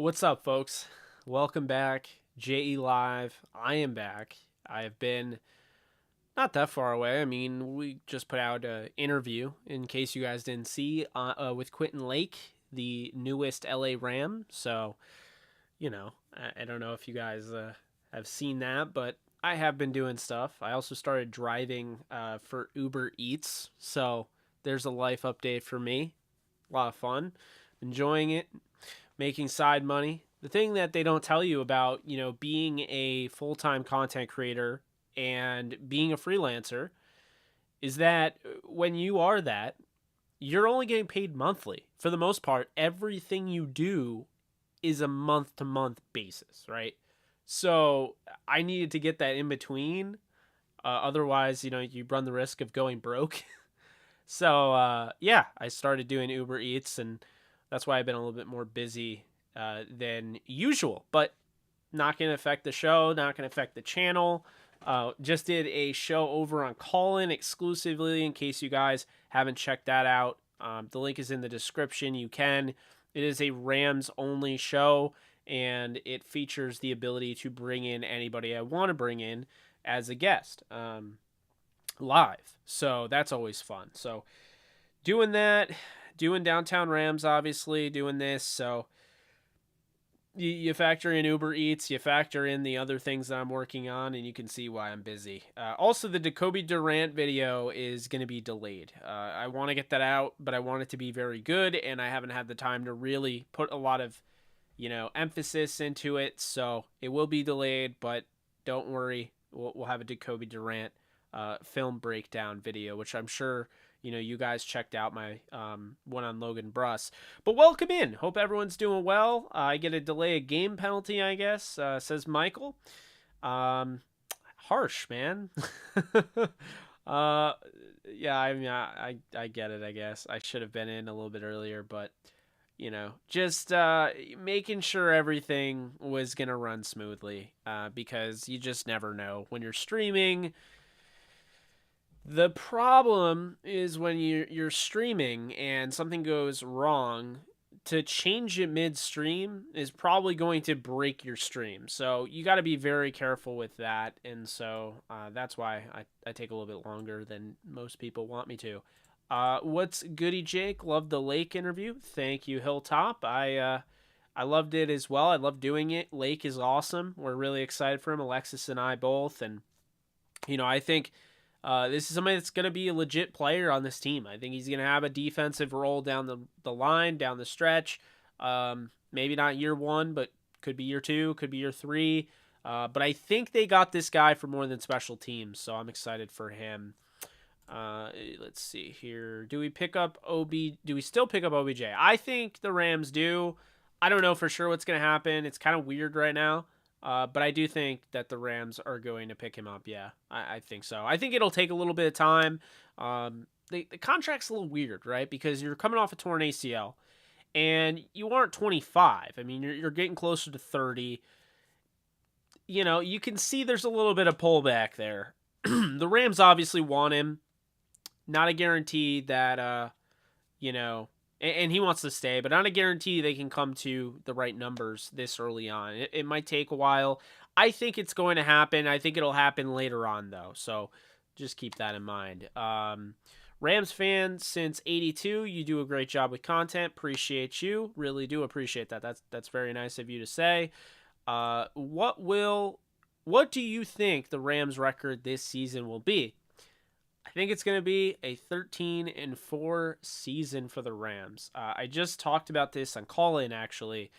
What's up, folks? Welcome back. JE Live. I am back. I have been not that far away. I mean, we just put out an interview, in case you guys didn't see, with Quentin Lake, the newest LA Ram. So, I don't know if you guys have seen that, but I have been doing stuff. I also started driving for Uber Eats. So, there's a life update for me. A lot of fun. Enjoying it, making side money. The thing that they don't tell you about, being a full-time content creator and being a freelancer is that when you are that, you're only getting paid monthly. For the most part, everything you do is a month to month basis, right? So I needed to get that in between. Otherwise, you run the risk of going broke. So yeah, I started doing Uber Eats, and that's why I've been a little bit more busy than usual. But not going to affect the show, not going to affect the channel. Just did a show over on Callin exclusively in case you guys haven't checked that out. The link is in the description. You can. It is a Rams only show, and it features the ability to bring in anybody I want to bring in as a guest. Live. So that's always fun. So doing that, doing Downtown Rams, obviously, doing this. So you factor in Uber Eats, you factor in the other things that I'm working on, and you can see why I'm busy. Also, the Jacoby Durant video is going to be delayed. I want to get that out, but I want it to be very good, and I haven't had the time to really put a lot of, emphasis into it. So it will be delayed, but don't worry. We'll have a Jacoby Durant film breakdown video, which I'm sure you guys checked out my one on Logan Bruss. But welcome in. Hope everyone's doing well. I get a delay of game penalty, I guess, says Michael. Harsh, man. Yeah, I mean, I get it, I guess. I should have been in a little bit earlier, but just making sure everything was gonna run smoothly, because you just never know when you're streaming. The problem is when you're streaming and something goes wrong, to change it midstream is probably going to break your stream. So you got to be very careful with that. And so that's why I take a little bit longer than most people want me to. What's goody, Jake? Loved the Lake interview. Thank you, Hilltop. I loved it as well. I love doing it. Lake is awesome. We're really excited for him, Alexis and I both. And I think this is somebody that's going to be a legit player on this team. I think he's going to have a defensive role down the line, down the stretch. Maybe not year one, but could be year two, could be year three. But I think they got this guy for more than special teams, so I'm excited for him. Let's see here. Do we still pick up OBJ? I think the Rams do. I don't know for sure what's going to happen. It's kind of weird right now. But I do think that the Rams are going to pick him up. Yeah, I think so. I think it'll take a little bit of time. The contract's a little weird, right? Because you're coming off a torn ACL, and you aren't 25. I mean, you're getting closer to 30. You can see there's a little bit of pullback there. The Rams obviously want him. Not a guarantee that, and he wants to stay, but not a guarantee they can come to the right numbers this early on. It might take a while. I think it's going to happen. I think it'll happen later on, though. So just keep that in mind. Rams fan since '82. You do a great job with content. Appreciate you. Really do appreciate that. That's very nice of you to say. What do you think the Rams record this season will be? I think it's going to be a 13-4 season for the Rams. I just talked about this on Call-In, actually,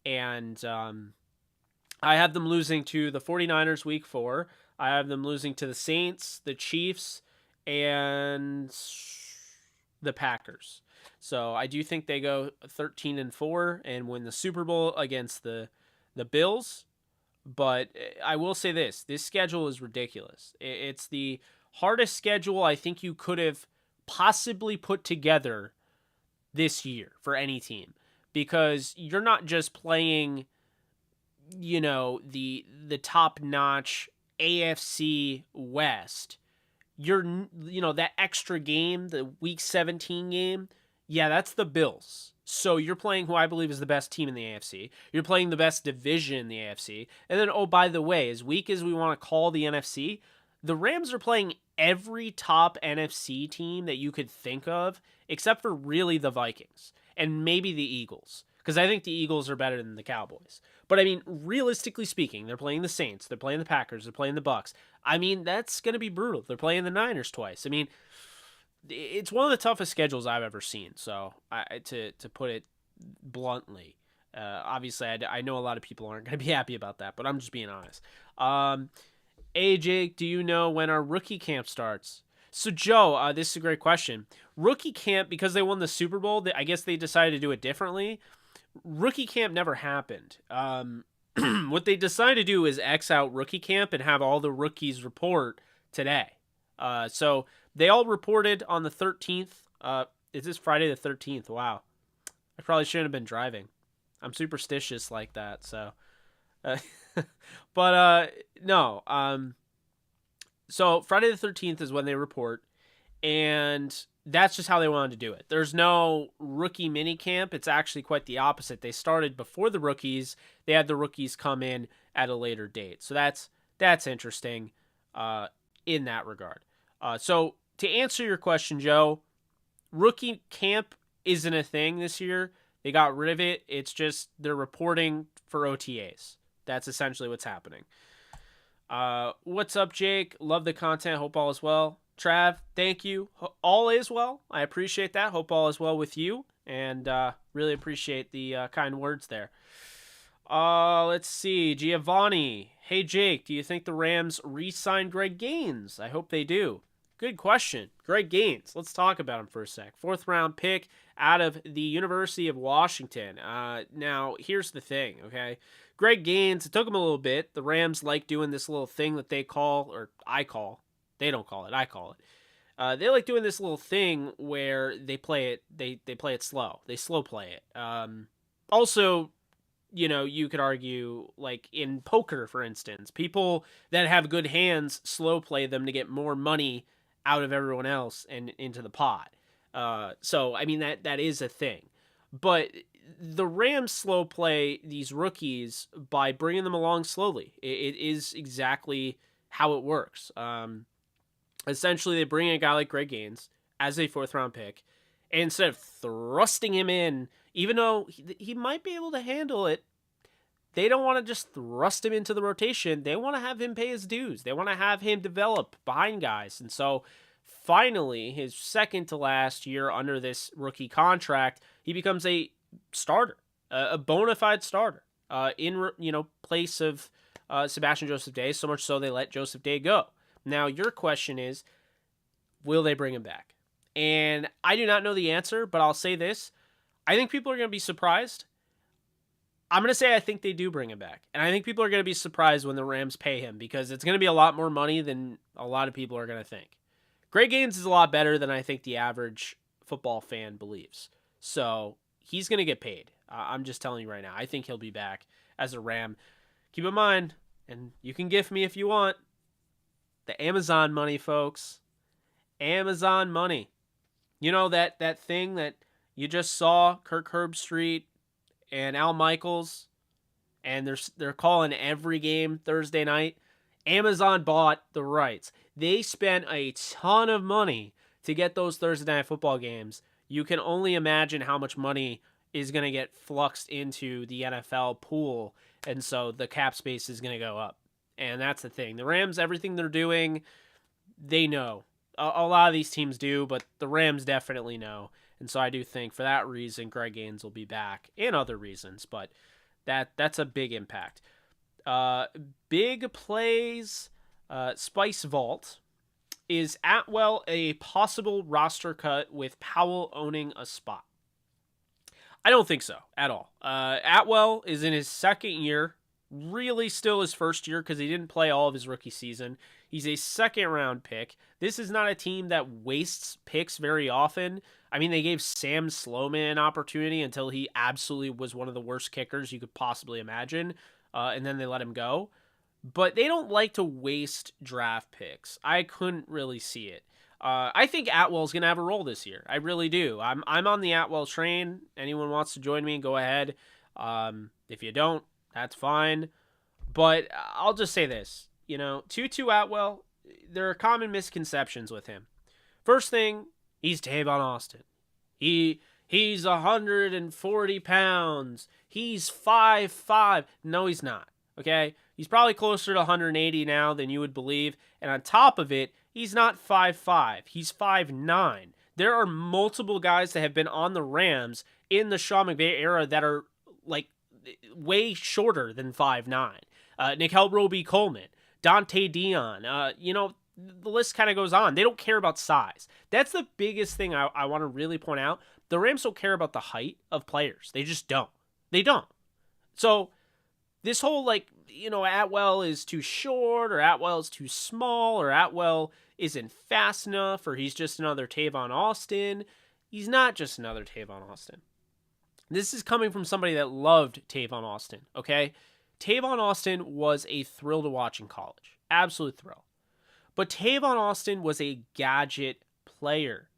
and I have them losing to the 49ers week 4. I have them losing to the Saints, the Chiefs, and the Packers. So I do think they go 13-4 and win the Super Bowl against the Bills. But I will say this schedule is ridiculous. It's the hardest schedule I think you could have possibly put together this year for any team, because you're not just playing, the top-notch AFC West. You're, that extra game, the Week 17 game, yeah, that's the Bills. So you're playing who I believe is the best team in the AFC. You're playing the best division in the AFC. And then, oh, by the way, as weak as we want to call the NFC, the Rams are playing every top NFC team that you could think of, except for really the Vikings and maybe the Eagles. Because I think the Eagles are better than the Cowboys. But I mean, realistically speaking, they're playing the Saints, they're playing the Packers, they're playing the Bucks. I mean, that's going to be brutal. They're playing the Niners twice. I mean, it's one of the toughest schedules I've ever seen. So, to put it bluntly, obviously, I know a lot of people aren't going to be happy about that, but I'm just being honest. Hey, Jake, do you know when our rookie camp starts? So, Joe, this is a great question. Rookie camp, because they won the Super Bowl, I guess they decided to do it differently. Rookie camp never happened. What they decided to do is X out rookie camp and have all the rookies report today. So they all reported on the 13th. Is this Friday the 13th? Wow. I probably shouldn't have been driving. I'm superstitious like that. So, but no. So Friday the 13th is when they report, and that's just how they wanted to do it. There's no rookie mini camp. It's actually quite the opposite. They started before the rookies. They had the rookies come in at a later date. So that's interesting in that regard. So to answer your question, Joe, rookie camp isn't a thing this year. They got rid of it. It's just they're reporting for OTAs. That's essentially what's happening. What's up, Jake? Love the content. Hope all is well. Trav, thank you. All is well. I appreciate that. Hope all is well with you. And really appreciate the kind words there. Let's see. Giovanni. Hey, Jake, do you think the Rams re-sign Greg Gaines? I hope they do. Good question. Greg Gaines. Let's talk about him for a sec. 4th round pick out of the University of Washington. Now, here's the thing, okay? Greg Gaines, it took him a little bit. The Rams like doing this little thing that they call, or I call. They don't call it. I call it. They like doing this little thing where they play it. They play it slow. They slow play it. Also, you know, you could argue, like in poker, for instance, people that have good hands slow play them to get more money out of everyone else and into the pot. So I mean that is a thing, but the Rams slow play these rookies by bringing them along slowly. It is exactly how it works. Essentially, they bring in a guy like Greg Gaines as a 4th round pick, and instead of thrusting him in, even though he might be able to handle it, they don't want to just thrust him into the rotation. They want to have him pay his dues. They want to have him develop behind guys. And so finally, his second to last year under this rookie contract, he becomes a starter, a bona fide starter in place of Sebastian Joseph Day, so much so they let Joseph Day go. Now, your question is, will they bring him back? And I do not know the answer, but I'll say this. I think people are going to be surprised. I'm going to say I think they do bring him back. And I think people are going to be surprised when the Rams pay him because it's going to be a lot more money than a lot of people are going to think. Greg Gaines is a lot better than I think the average football fan believes. So he's going to get paid. I'm just telling you right now. I think he'll be back as a Ram. Keep in mind, and you can gift me if you want, the Amazon money, folks. Amazon money. You know that thing that you just saw, Kirk Herbstreit and Al Michaels, and they're calling every game Thursday night. Amazon bought the rights. They spent a ton of money to get those Thursday night football games. You can only imagine how much money is going to get fluxed into the NFL pool, and so the cap space is going to go up. And that's the thing. The Rams, everything they're doing, they know. A lot of these teams do, but the Rams definitely know. And so I do think for that reason, Greg Gaines will be back, and other reasons, but that's a big impact. Big plays, Spice Vault. Is Atwell a possible roster cut with Powell owning a spot? I don't think so at all. Atwell is in his second year, really still his first year because he didn't play all of his rookie season. He's a second round pick. This is not a team that wastes picks very often. I mean, they gave Sam Sloman an opportunity until he absolutely was one of the worst kickers you could possibly imagine, and then they let him go. But they don't like to waste draft picks. I couldn't really see it. I think Atwell's going to have a role this year. I really do. I'm on the Atwell train. Anyone wants to join me, go ahead. If you don't, that's fine. But I'll just say this. Tutu Atwell, there are common misconceptions with him. First thing, he's Tavon Austin. He's 140 pounds. He's 5'5". No, he's not. Okay? He's probably closer to 180 now than you would believe. And on top of it, he's not 5'5". He's 5'9". There are multiple guys that have been on the Rams in the Sean McVay era that are like way shorter than 5'9". Nickel Roby-Coleman, Dante Dion, the list kind of goes on. They don't care about size. That's the biggest thing I want to really point out. The Rams don't care about the height of players. They just don't. They don't. So this whole Atwell is too short, or Atwell is too small, or Atwell isn't fast enough, or he's just another Tavon Austin. He's not just another Tavon Austin. This is coming from somebody that loved Tavon Austin, okay? Tavon Austin was a thrill to watch in college. Absolute thrill. But Tavon Austin was a gadget player.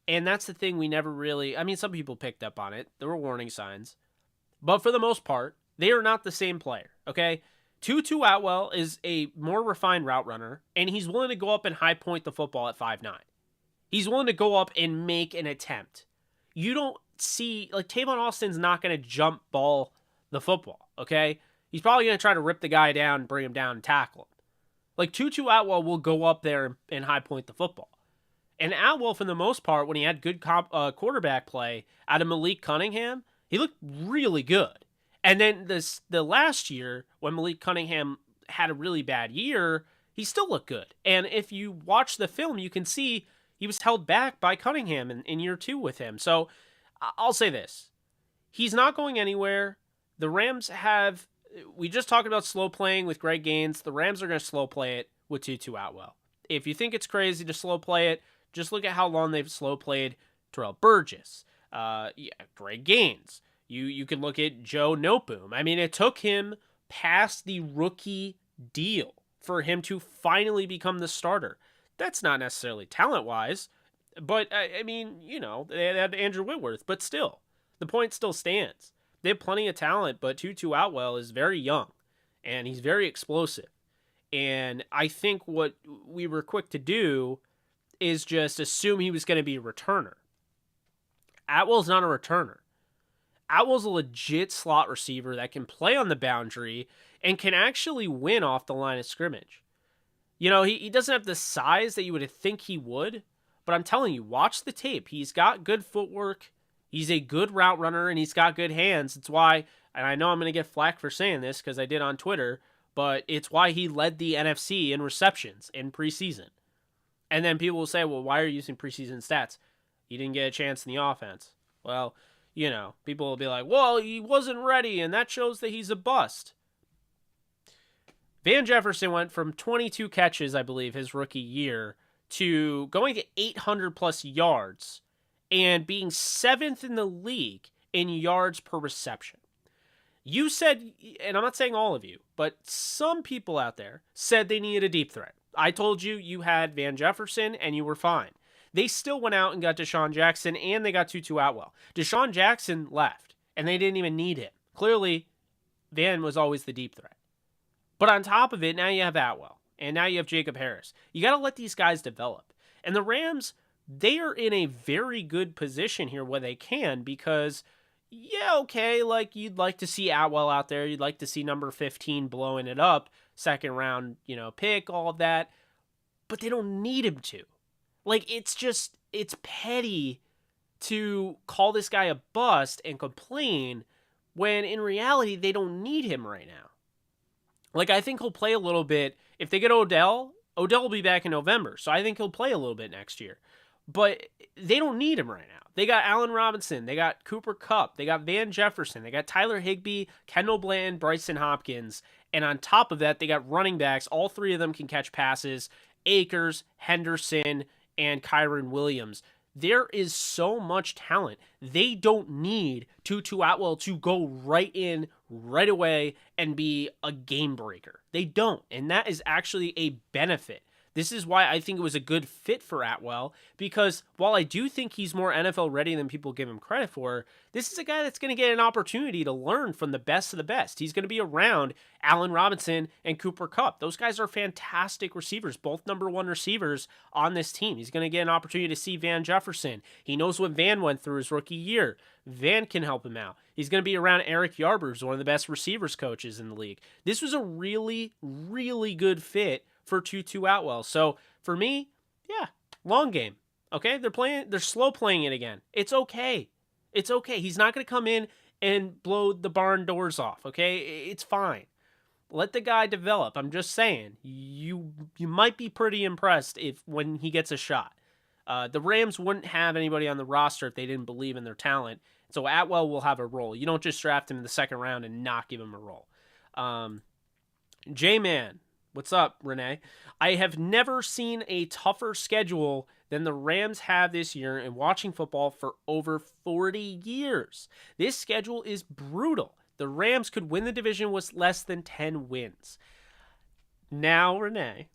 And that's the thing we never really... some people picked up on it. There were warning signs. But for the most part, they are not the same player, okay? Tutu Atwell is a more refined route runner, and he's willing to go up and high point the football at 5'9". He's willing to go up and make an attempt. You don't see... Tavon Austin's not going to jump ball the football, okay? He's probably going to try to rip the guy down, bring him down, and tackle him. Tutu Atwell will go up there and high point the football. And Atwell, for the most part, when he had good quarterback play out of Malik Cunningham, he looked really good. And then the last year, when Malik Cunningham had a really bad year, he still looked good. And if you watch the film, you can see he was held back by Cunningham in year 2 with him. So I'll say this. He's not going anywhere. The Rams have... We just talked about slow playing with Greg Gaines. The Rams are going to slow play it with Tutu Atwell. If you think it's crazy to slow play it, just look at how long they've slow played Terrell Burgess, Greg Gaines. You can look at Joe Noteboom. It took him past the rookie deal for him to finally become the starter. That's not necessarily talent-wise, but, they had Andrew Whitworth, but still, the point still stands. They have plenty of talent, but Tutu Atwell is very young, and he's very explosive. And I think what we were quick to do is just assume he was going to be a returner. Atwell's not a returner. Atwell's a legit slot receiver that can play on the boundary and can actually win off the line of scrimmage. He doesn't have the size that you would think he would, but I'm telling you, watch the tape. He's got good footwork. He's a good route runner, and he's got good hands. It's why, and I know I'm going to get flack for saying this because I did on Twitter, but it's why he led the NFC in receptions in preseason. And then people will say, well, why are you using preseason stats? He didn't get a chance in the offense. Well, people will be like, well, he wasn't ready, and that shows that he's a bust. Van Jefferson went from 22 catches, I believe, his rookie year, to going to 800-plus yards and being 7th in the league in yards per reception. You said, and I'm not saying all of you, but some people out there said they needed a deep threat. I told you you had Van Jefferson, and you were fine. They still went out and got Deshaun Jackson, and they got Tutu Atwell. Deshaun Jackson left, and they didn't even need him. Clearly, Van was always the deep threat. But on top of it, now you have Atwell, and now you have Jacob Harris. You got to let these guys develop. And the Rams, they are in a very good position here where they can, because, you'd like to see Atwell out there. You'd like to see number 15 blowing it up, second round, pick, all of that. But they don't need him to. It's petty to call this guy a bust and complain when in reality they don't need him right now. I think he'll play a little bit. If they get Odell will be back in November, so I think he'll play a little bit next year. But they don't need him right now. They got Allen Robinson, they got Cooper Kupp, they got Van Jefferson, they got Tyler Higbee, Kendall Bland, Bryson Hopkins, and on top of that, they got running backs. All 3 of them can catch passes. Akers, Henderson, and Kyron Williams. There is so much talent. They don't need Tutu Atwell to go right in right away and be a game breaker. They don't. And that is actually a benefit. This is why I think it was a good fit for Atwell, because while I do think he's more NFL ready than people give him credit for, this is a guy that's going to get an opportunity to learn from the best of the best. He's going to be around Allen Robinson and Cooper Kupp. Those guys are fantastic receivers, both number one receivers on this team. He's going to get an opportunity to see Van Jefferson. He knows what Van went through his rookie year. Van can help him out. He's going to be around Eric Yarber, who's one of the best receivers coaches in the league. This was a really, really good fit for Tutu Atwell. So for me, yeah, long game. Okay, they're slow playing it again. It's okay. It's okay. He's not going to come in and blow the barn doors off. Okay, it's fine. Let the guy develop. I'm just saying, you might be pretty impressed when he gets a shot. The Rams wouldn't have anybody on the roster if they didn't believe in their talent. So Atwell will have a role. You don't just draft him in the second round and not give him a role. J-Man. What's up, Renee? I have never seen a tougher schedule than the Rams have this year in watching football for over 40 years. This schedule is brutal. The Rams could win the division with less than 10 wins. Now, Renee,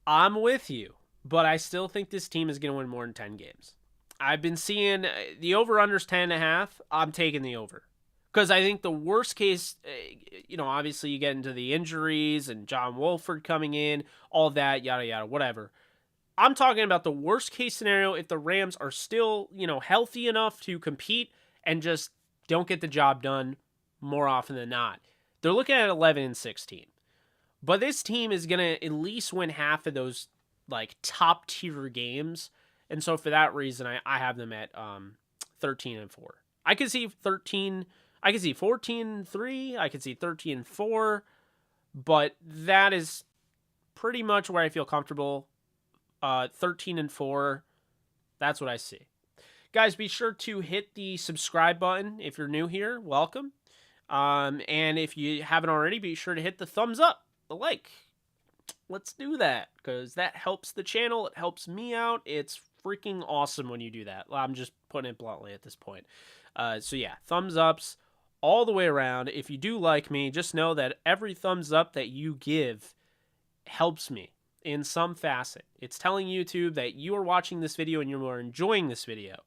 I'm with you, but I still think this team is going to win more than 10 games. I've been seeing the over-under's 10.5. I'm taking the over. Because I think the worst case, obviously you get into the injuries and John Wolford coming in, all that, yada, yada, whatever. I'm talking about the worst case scenario if the Rams are still, healthy enough to compete and just don't get the job done more often than not. They're looking at 11-16. But this team is going to at least win half of those, top tier games. And so for that reason, I have them at 13-4. I could see 13. I could see 14-3. I could see 13-4. But that is pretty much where I feel comfortable. 13-4. That's what I see. Guys, be sure to hit the subscribe button if you're new here. Welcome. And if you haven't already, be sure to hit the thumbs up, the like. Let's do that because that helps the channel. It helps me out. It's freaking awesome when you do that. I'm just putting it bluntly at this point. So yeah, thumbs ups all the way around. If you do like me, just know that every thumbs up that you give helps me in some facet. It's telling YouTube that you are watching this video and you are enjoying this video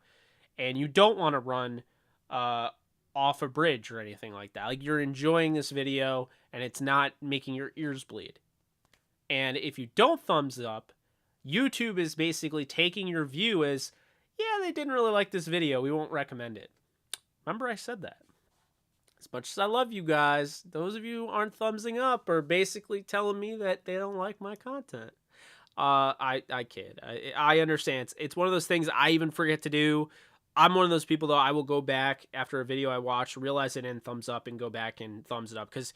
and you don't want to run off a bridge or anything like that. Like you're enjoying this video and it's not making your ears bleed. And if you don't thumbs up, YouTube is basically taking your view as, yeah, they didn't really like this video. We won't recommend it. Remember I said that. As much as I love you guys, those of you who aren't thumbsing up are basically telling me that they don't like my content. I kid. I understand. It's one of those things I even forget to do. I'm one of those people, though, I will go back after a video I watch, realize it didn't thumbs up, and go back and thumbs it up. Because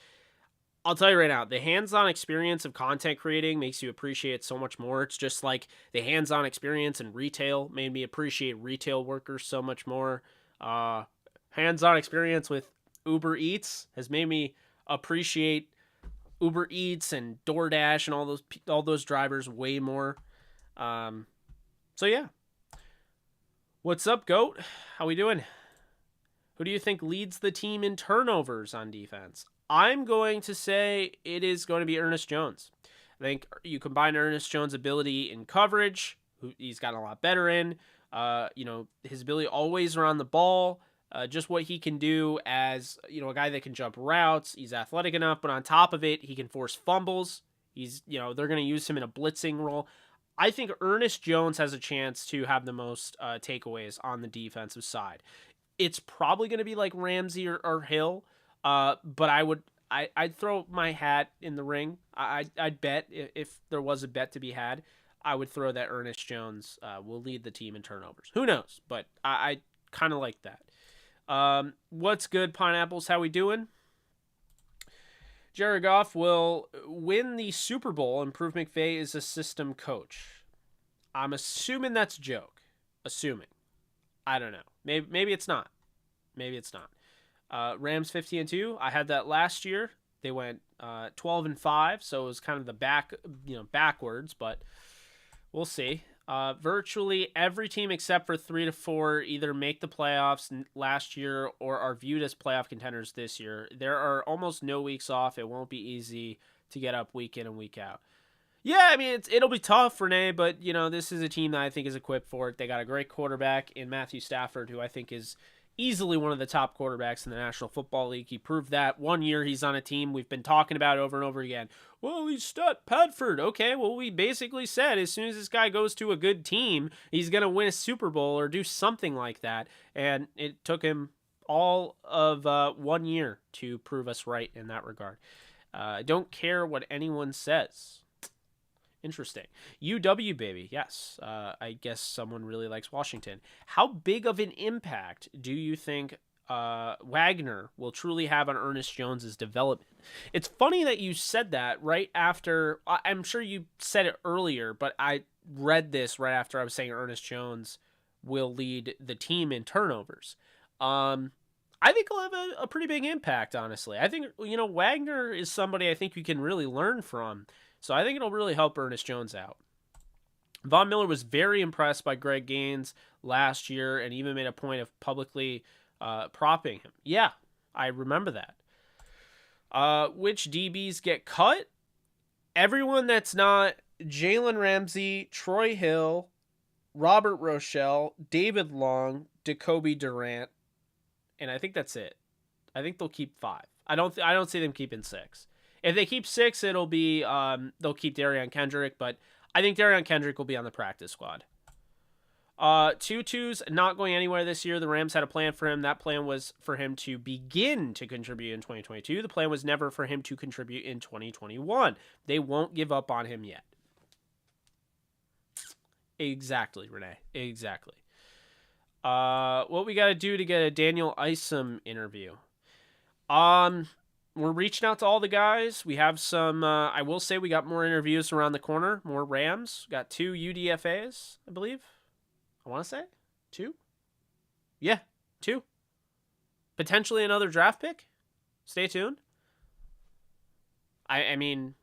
I'll tell you right now, the hands-on experience of content creating makes you appreciate it so much more. It's just like the hands-on experience in retail made me appreciate retail workers so much more. Hands-on experience with Uber Eats has made me appreciate Uber Eats and DoorDash and all those drivers way more. So yeah. What's up, GOAT? How we doing? Who do you think leads the team in turnovers on defense? I'm going to say it is going to be Ernest Jones. I think you combine Ernest Jones' ability in coverage, who he's gotten a lot better in, his ability always around the ball, just what he can do as, a guy that can jump routes. He's athletic enough, but on top of it, he can force fumbles. He's, they're going to use him in a blitzing role. I think Ernest Jones has a chance to have the most takeaways on the defensive side. It's probably going to be like Ramsey or Hill, but I'd throw my hat in the ring. I'd bet if there was a bet to be had, I would throw that Ernest Jones will lead the team in turnovers. Who knows? But I kind of like that. What's good, Pineapples? How we doing? Jared Goff will win the Super Bowl and prove McVay is a system coach. I'm assuming that's a joke. Assuming. I don't know. Maybe it's not. Maybe it's not. Rams 15-2. I had that last year. They went 12-5, so it was kind of the backwards, but we'll see. Virtually every team except for 3-4 either make the playoffs last year or are viewed as playoff contenders this year. There are almost no weeks off. It won't be easy to get up week in and week out. Yeah, I mean, it'll be tough, Renee, but, this is a team that I think is equipped for it. They got a great quarterback in Matthew Stafford, who I think is easily one of the top quarterbacks in the National Football League. He proved that 1 year he's on a team we've been talking about over and over again. Well, he's Stott Padford. Okay, well, we basically said as soon as this guy goes to a good team, he's going to win a Super Bowl or do something like that. And it took him all of 1 year to prove us right in that regard. I don't care what anyone says. Interesting. UW, baby. Yes. I guess someone really likes Washington. How big of an impact do you think Wagner will truly have on Ernest Jones's development? It's funny that you said that right after. I'm sure you said it earlier, but I read this right after I was saying Ernest Jones will lead the team in turnovers. I think he'll have a pretty big impact, honestly. I think, Wagner is somebody I think you can really learn from. So I think it'll really help Ernest Jones out. Von Miller was very impressed by Greg Gaines last year and even made a point of publicly propping him. Yeah, I remember that. Which DBs get cut? Everyone that's not Jalen Ramsey, Troy Hill, Robert Rochelle, David Long, Jacoby Durant, and I think that's it. I think they'll keep 5. I don't see them keeping 6. If they keep 6, it'll be they'll keep Darion Kendrick, but I think Darion Kendrick will be on the practice squad. Tutu's not going anywhere this year. The Rams had a plan for him. That plan was for him to begin to contribute in 2022. The plan was never for him to contribute in 2021. They won't give up on him yet. Exactly, Renee. Exactly. What we got to do to get a Daniel Isom interview? We're reaching out to all the guys. We have some, I will say we got more interviews around the corner, more Rams. We got 2 UDFAs, I believe. I want to say 2. Yeah, 2. Potentially another draft pick. Stay tuned. I mean,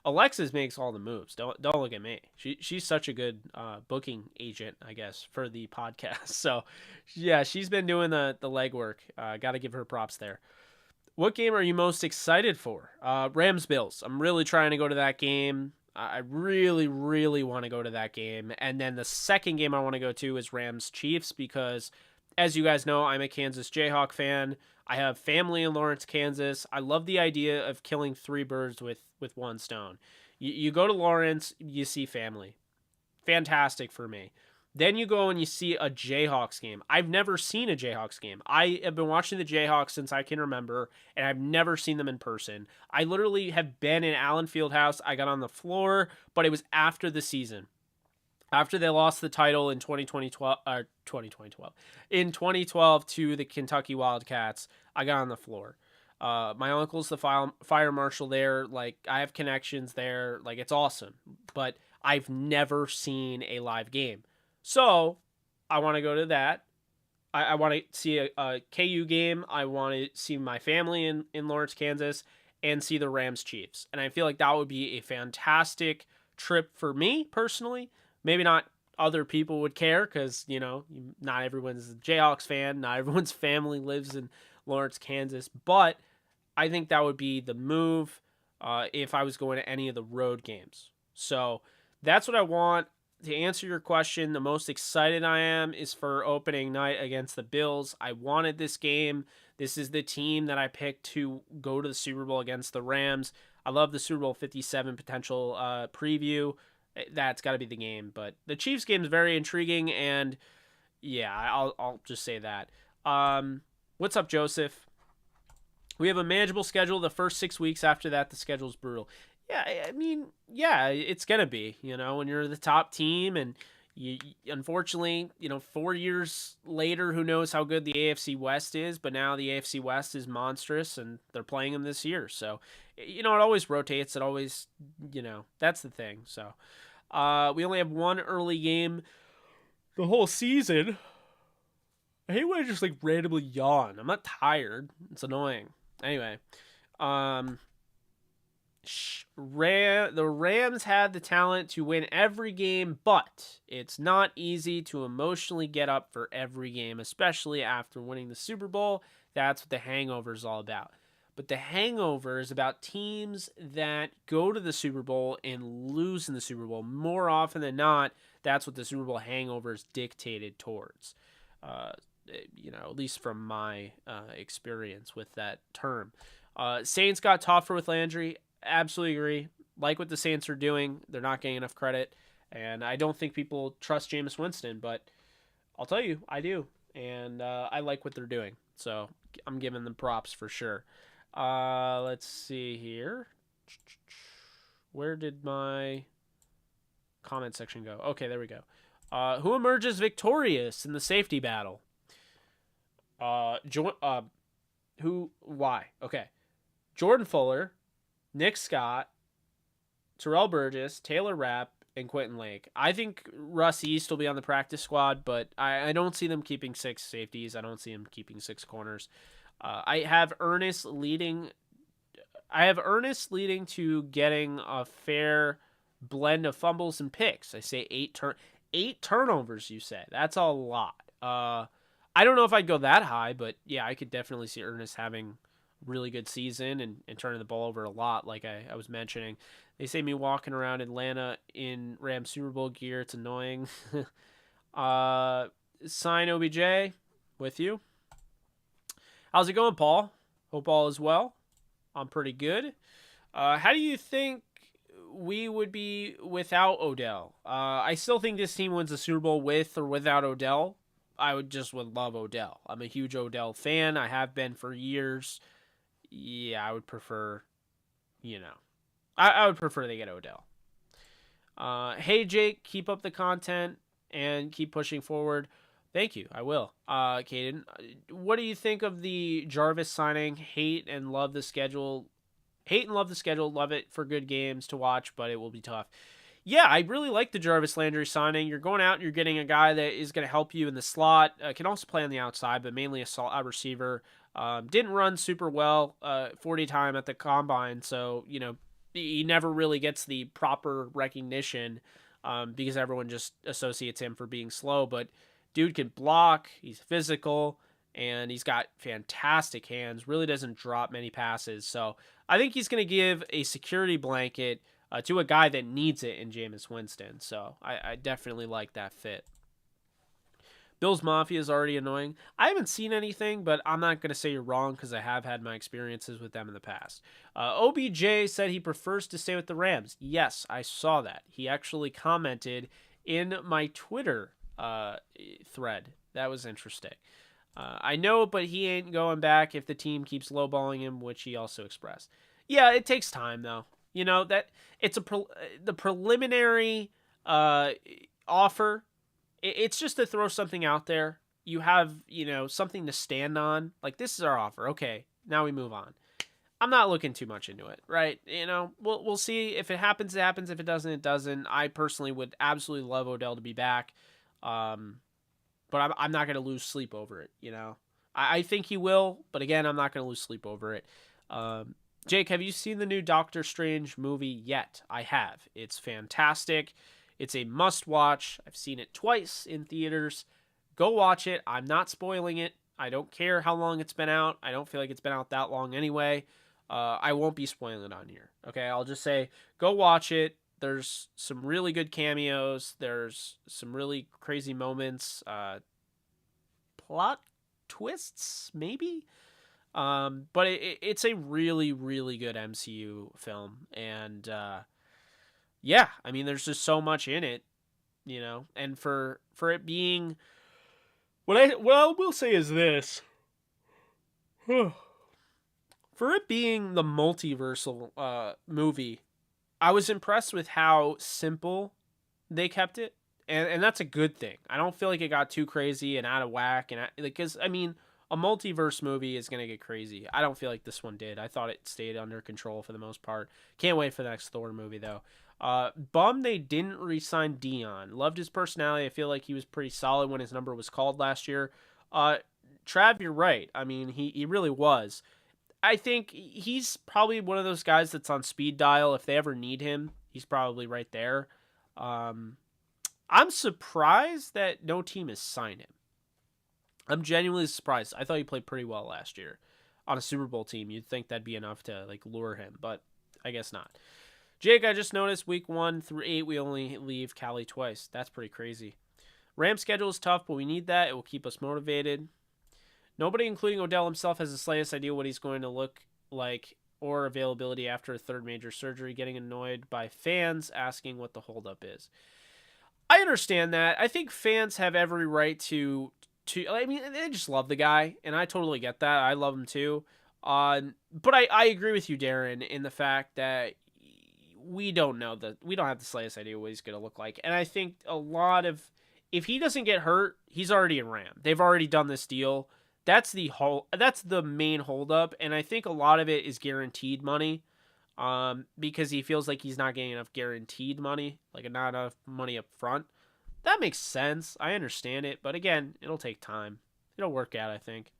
Alexis makes all the moves. Don't look at me. She's such a good booking agent, I guess, for the podcast. So, yeah, she's been doing the legwork. Got to give her props there. What game are you most excited for? Rams-Bills. I'm really trying to go to that game. I really, really want to go to that game. And then the second game I want to go to is Rams-Chiefs because, as you guys know, I'm a Kansas Jayhawk fan. I have family in Lawrence, Kansas. I love the idea of killing 3 birds with one stone. You go to Lawrence, you see family. Fantastic for me. Then you go and you see a Jayhawks game. I've never seen a Jayhawks game. I have been watching the Jayhawks since I can remember, and I've never seen them in person. I literally have been in Allen Fieldhouse. I got on the floor, but it was after the season. After they lost the title in 2012, in 2012 to the Kentucky Wildcats, I got on the floor. My uncle's the fire marshal there. Like, I have connections there. Like, it's awesome. But I've never seen a live game. So, I want to go to that. I want to see a KU game. I want to see my family in Lawrence, Kansas, and see the Rams-Chiefs. And I feel like that would be a fantastic trip for me, personally. Maybe not other people would care because, not everyone's a Jayhawks fan. Not everyone's family lives in Lawrence, Kansas. But I think that would be the move if I was going to any of the road games. So that's what I want. To answer your question, the most excited I am is for opening night against the Bills. I wanted this game. This is the team that I picked to go to the Super Bowl against the Rams. I love the Super Bowl 57 potential preview. That's got to be the game. But the Chiefs game is very intriguing, and yeah, I'll just say that. What's up, Joseph? We have a manageable schedule the first 6 weeks. After that, the schedule's brutal. Yeah, I mean, yeah, it's going to be, when you're the top team and you unfortunately, 4 years later, who knows how good the AFC West is, but now the AFC West is monstrous and they're playing them this year. So, it always rotates. It always, that's the thing. So, we only have one early game the whole season. I hate when I just randomly yawn. I'm not tired. It's annoying. Anyway, the Rams had the talent to win every game, but it's not easy to emotionally get up for every game, especially after winning the Super Bowl. That's what the hangover is all about. But the hangover is about teams that go to the Super Bowl and lose in the Super Bowl. More often than not, that's what the Super Bowl hangover is dictated towards. Uh, at least from my experience with that term. Saints got tougher with Landry. Absolutely agree. Like what the Saints are doing, they're not getting enough credit. And I don't think people trust Jameis Winston, but I'll tell you, I do. And I like what they're doing. So I'm giving them props for sure. Let's see here. Where did my comment section go? Okay, there we go. Who emerges victorious in the safety battle? Why? Okay. Jordan Fuller, Nick Scott, Terrell Burgess, Taylor Rapp, and Quentin Lake. I think Russ East will be on the practice squad, but I don't see them keeping 6 safeties. I don't see them keeping 6 corners. I have Ernest leading to getting a fair blend of fumbles and picks. I say 8 turnovers, you say. That's a lot. I don't know if I'd go that high, but yeah, I could definitely see Ernest having a really good season and turning the ball over a lot, like I was mentioning. They say me walking around Atlanta in Rams Super Bowl gear. It's annoying. Sign OBJ with you. How's it going, Paul? Hope all is well. I'm pretty good. How do you think we would be without Odell? I still think this team wins the Super Bowl with or without Odell. I would love Odell. I'm a huge Odell fan. I have been for years. Yeah, I would prefer, I would prefer they get Odell. Hey, Jake, keep up the content and keep pushing forward. Thank you. I will. Caden, what do you think of the Jarvis signing? Hate and love the schedule. Love it for good games to watch, but it will be tough. Yeah, I really like the Jarvis Landry signing. You're going out and you're getting a guy that is going to help you in the slot. Can also play on the outside, but mainly a receiver. Didn't run super well 40 time at the combine, so he never really gets the proper recognition because everyone just associates him for being slow. But dude can block. He's physical. And he's got fantastic hands. Really doesn't drop many passes. So I think he's going to give a security blanket to a guy that needs it in Jameis Winston. So I definitely like that fit. Bills Mafia is already annoying. I haven't seen anything, but I'm not going to say you're wrong because I have had my experiences with them in the past. OBJ said he prefers to stay with the Rams. Yes, I saw that. He actually commented in my Twitter thread. That was interesting. I know, but he ain't going back if the team keeps lowballing him, which he also expressed. Yeah, it takes time, though. That it's the preliminary offer. It's just to throw something out there. You have, something to stand on. Like, this is our offer. Okay, now we move on. I'm not looking too much into it, right? We'll see. If it happens, it happens. If it doesn't, it doesn't. I personally would absolutely love Odell to be back. But I'm not going to lose sleep over it, I think he will, but again, I'm not going to lose sleep over it. Jake, have you seen the new Doctor Strange movie yet? I have. It's fantastic. It's a must-watch. I've seen it twice in theaters. Go watch it. I'm not spoiling it. I don't care how long it's been out. I don't feel like it's been out that long anyway. I won't be spoiling it on here. Okay, I'll just say, go watch it. There's some really good cameos. There's some really crazy moments. Plot twists, maybe? But it's a really, really good MCU film. And, yeah, I mean, there's just so much in it, And for it being... What I will say is this. For it being the multiversal movie... I was impressed with how simple they kept it, and that's a good thing. I don't feel like it got too crazy and out of whack, and because a multiverse movie is gonna get crazy. I don't feel like this one did. I thought it stayed under control for the most part. Can't wait for the next Thor movie though. Bummed they didn't re-sign Dion. Loved his personality. I feel like he was pretty solid when his number was called last year. Trav, you're right. I mean, he really was. I think he's probably one of those guys that's on speed dial. If they ever need him, he's probably right there. I'm surprised that no team has signed him. I'm genuinely surprised. I thought he played pretty well last year. on a Super Bowl team. You'd think that'd be enough to like lure him, but I guess not. Jake, I just noticed week 1 through 8 we only leave Cali twice. That's pretty crazy. Ram schedule is tough, but we need that. It will keep us motivated. Nobody, including Odell himself, has the slightest idea what he's going to look like or availability after a third major surgery, getting annoyed by fans asking what the holdup is. I understand that. I think fans have every right to I mean, they just love the guy, and I totally get that. I love him too. But I agree with you, Darren, in the fact that we don't know that we don't have the slightest idea what he's going to look like. And I think a lot of, if he doesn't get hurt, he's already in Ram. They've already done this deal. That's the main holdup, and I think a lot of it is guaranteed money, because he feels like he's not getting enough guaranteed money, like not enough money up front. That makes sense. I understand it, but again, it'll take time. It'll work out, I think.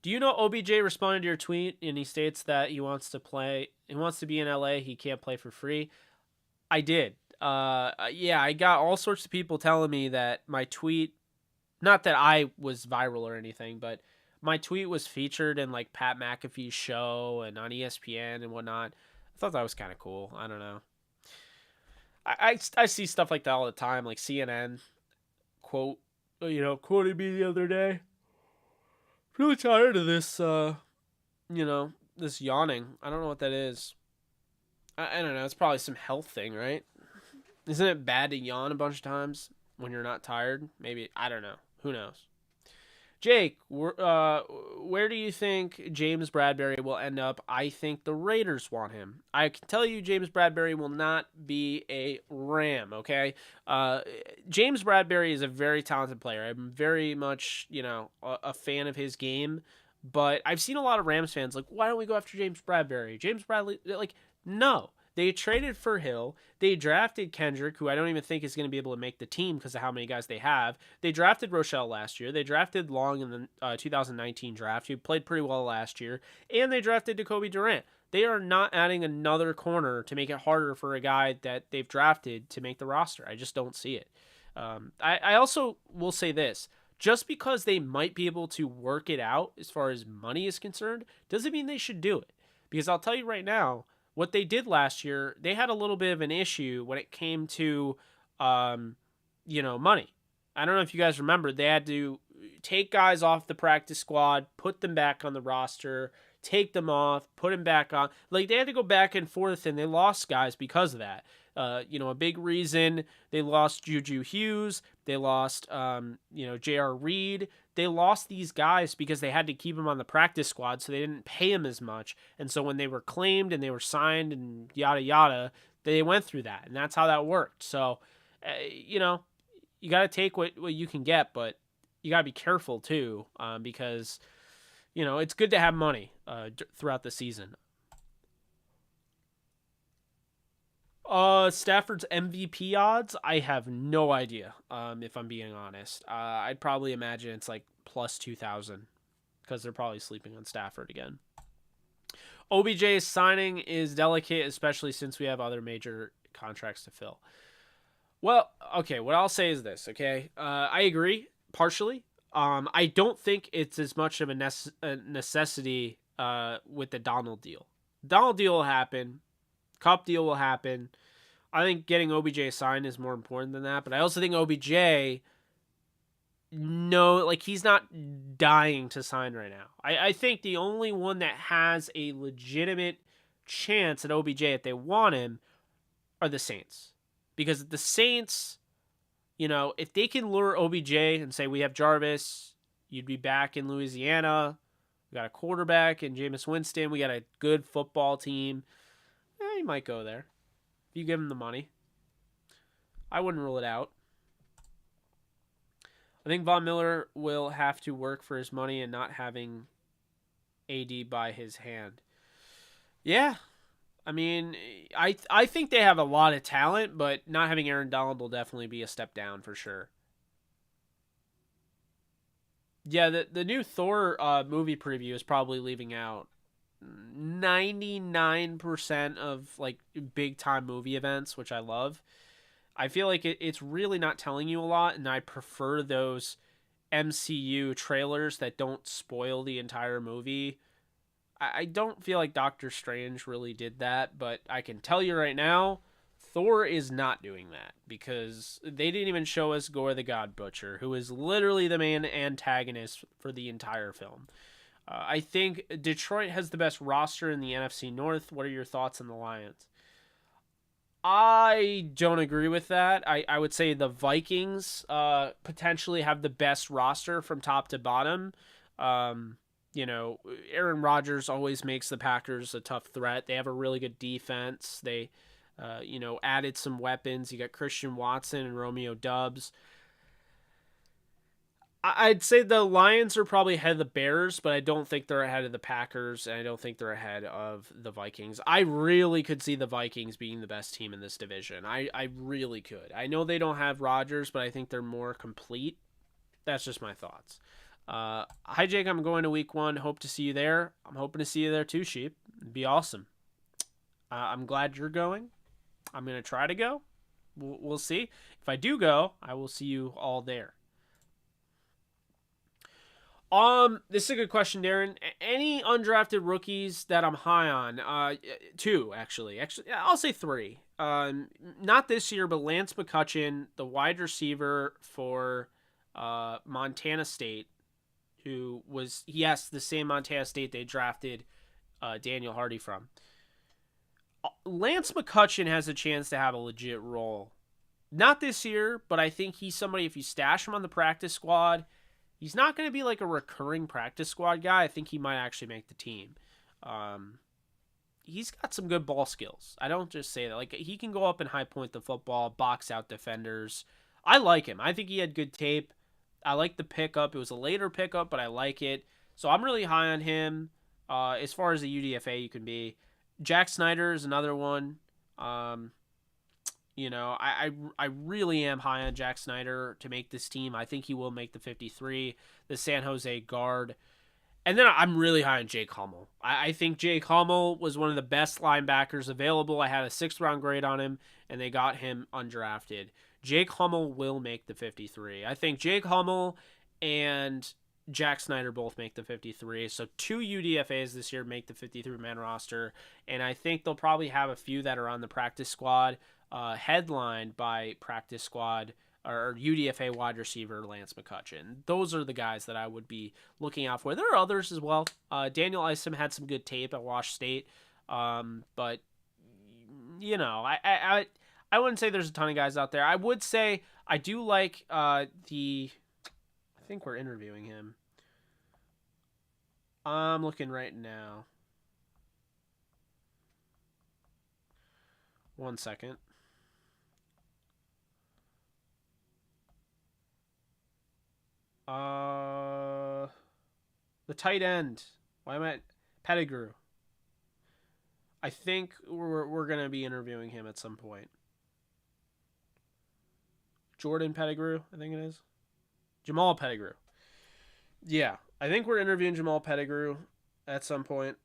Do you know OBJ responded to your tweet and he states that he wants to play, he wants to be in LA, he can't play for free? I did. Yeah, I got all sorts of people telling me that my tweet, not that I was viral or anything, but my tweet was featured in like Pat McAfee's show and on ESPN and whatnot. I thought that was kind of cool. I don't know. I see stuff like that all the time, like CNN quoted me the other day. Really tired of this, this yawning. I don't know what that is. I don't know. It's probably some health thing, right? Isn't it bad to yawn a bunch of times when you're not tired? Maybe. I don't know. Who knows? Jake, where do you think James Bradberry will end up? I think the Raiders want him. I can tell you James Bradberry will not be a Ram, okay? James Bradberry is a very talented player. I'm very much, a fan of his game. But I've seen a lot of Rams fans like, why don't we go after James Bradberry? James Bradley, like, no. They traded for Hill. They drafted Kendrick, who I don't even think is going to be able to make the team because of how many guys they have. They drafted Rochelle last year. They drafted Long in the 2019 draft, who played pretty well last year. And they drafted Jacoby Durant. They are not adding another corner to make it harder for a guy that they've drafted to make the roster. I just don't see it. I also will say this. Just because they might be able to work it out as far as money is concerned, doesn't mean they should do it. Because I'll tell you right now, what they did last year, they had a little bit of an issue when it came to, money. I don't know if you guys remember, they had to take guys off the practice squad, put them back on the roster, take them off, put them back on. Like, they had to go back and forth, and they lost guys because of that. A big reason they lost Juju Hughes, they lost, J.R. Reed. They lost these guys because they had to keep them on the practice squad, so they didn't pay them as much. And so when they were claimed and they were signed and yada yada, they went through that, and that's how that worked. So, you got to take what you can get, but you got to be careful too, because it's good to have money throughout the season. Stafford's MVP odds, I have no idea, if I'm being honest. I'd probably imagine it's like plus 2,000 because they're probably sleeping on Stafford again. OBJ's signing is delicate, especially since we have other major contracts to fill. Well, okay, what I'll say is this, okay? I agree, partially. I don't think it's as much of a necessity with the Donald deal. Donald deal will happen. Cup deal will happen. I think getting OBJ signed is more important than that, but I also think OBJ, he's not dying to sign right now. I think the only one that has a legitimate chance at OBJ if they want him are the Saints. Because the Saints, if they can lure OBJ and say, we have Jarvis, you'd be back in Louisiana, we got a quarterback in Jameis Winston, we got a good football team, he might go there. If you give him the money. I wouldn't rule it out. I think Von Miller will have to work for his money and not having AD by his hand. Yeah. I mean, I think they have a lot of talent, but not having Aaron Donald will definitely be a step down for sure. Yeah, the new Thor movie preview is probably leaving out 99% of like big time movie events, which I love. I feel like it's really not telling you a lot, and I prefer those MCU trailers that don't spoil the entire movie. I don't feel like Doctor Strange really did that, but I can tell you right now, Thor is not doing that because they didn't even show us Gore the God Butcher, who is literally the main antagonist for the entire film. I think Detroit has the best roster in the NFC North. What are your thoughts on the Lions? I don't agree with that. I would say the Vikings potentially have the best roster from top to bottom. Um, Aaron Rodgers always makes the Packers a tough threat. They have a really good defense. They, added some weapons. You got Christian Watson and Romeo Dubs. I'd say the Lions are probably ahead of the Bears, but I don't think they're ahead of the Packers, and I don't think they're ahead of the Vikings. I really could see the Vikings being the best team in this division. I really could. I know they don't have Rodgers, but I think they're more complete. That's just my thoughts. Hi, Jake. I'm going to week 1. Hope to see you there. I'm hoping to see you there too, Sheep. It'd be awesome. I'm glad you're going. I'm going to try to go. We'll see. If I do go, I will see you all there. This is a good question, Darren. Any undrafted rookies that I'm high on? 2 actually. Actually, I'll say 3. Not this year, but Lance McCutcheon, the wide receiver for Montana State, who was the same Montana State they drafted Daniel Hardy from. Lance McCutcheon has a chance to have a legit role. Not this year, but I think he's somebody, if you stash him on the practice squad, he's not going to be like a recurring practice squad guy. I think he might actually make the team. He's got some good ball skills. I don't just say that. Like, he can go up and high point the football, box out defenders. I like him. I think he had good tape. I like the pickup. It was a later pickup, but I like it. So I'm really high on him as far as the UDFA you can be. Jack Snyder is another one. I really am high on Jack Snyder to make this team. I think he will make the 53, the San Jose guard. And then I'm really high on Jake Hummel. I think Jake Hummel was one of the best linebackers available. I had a 6th-round grade on him, and they got him undrafted. Jake Hummel will make the 53. I think Jake Hummel and Jack Snyder both make the 53. So 2 UDFAs this year make the 53-man roster. And I think they'll probably have a few that are on the practice squad, headlined by practice squad or UDFA wide receiver Lance McCutcheon. Those are the guys that I would be looking out for. There are others as well. Daniel Isom had some good tape at Wash State. But, I wouldn't say there's a ton of guys out there. I would say I do like I think we're interviewing him. I'm looking right now. 1 second. The tight end. Why am I Pettigrew? I think we're gonna be interviewing him at some point. Jordan Pettigrew, I think it is. Jamal Pettigrew. Yeah, I think we're interviewing Jamal Pettigrew at some point.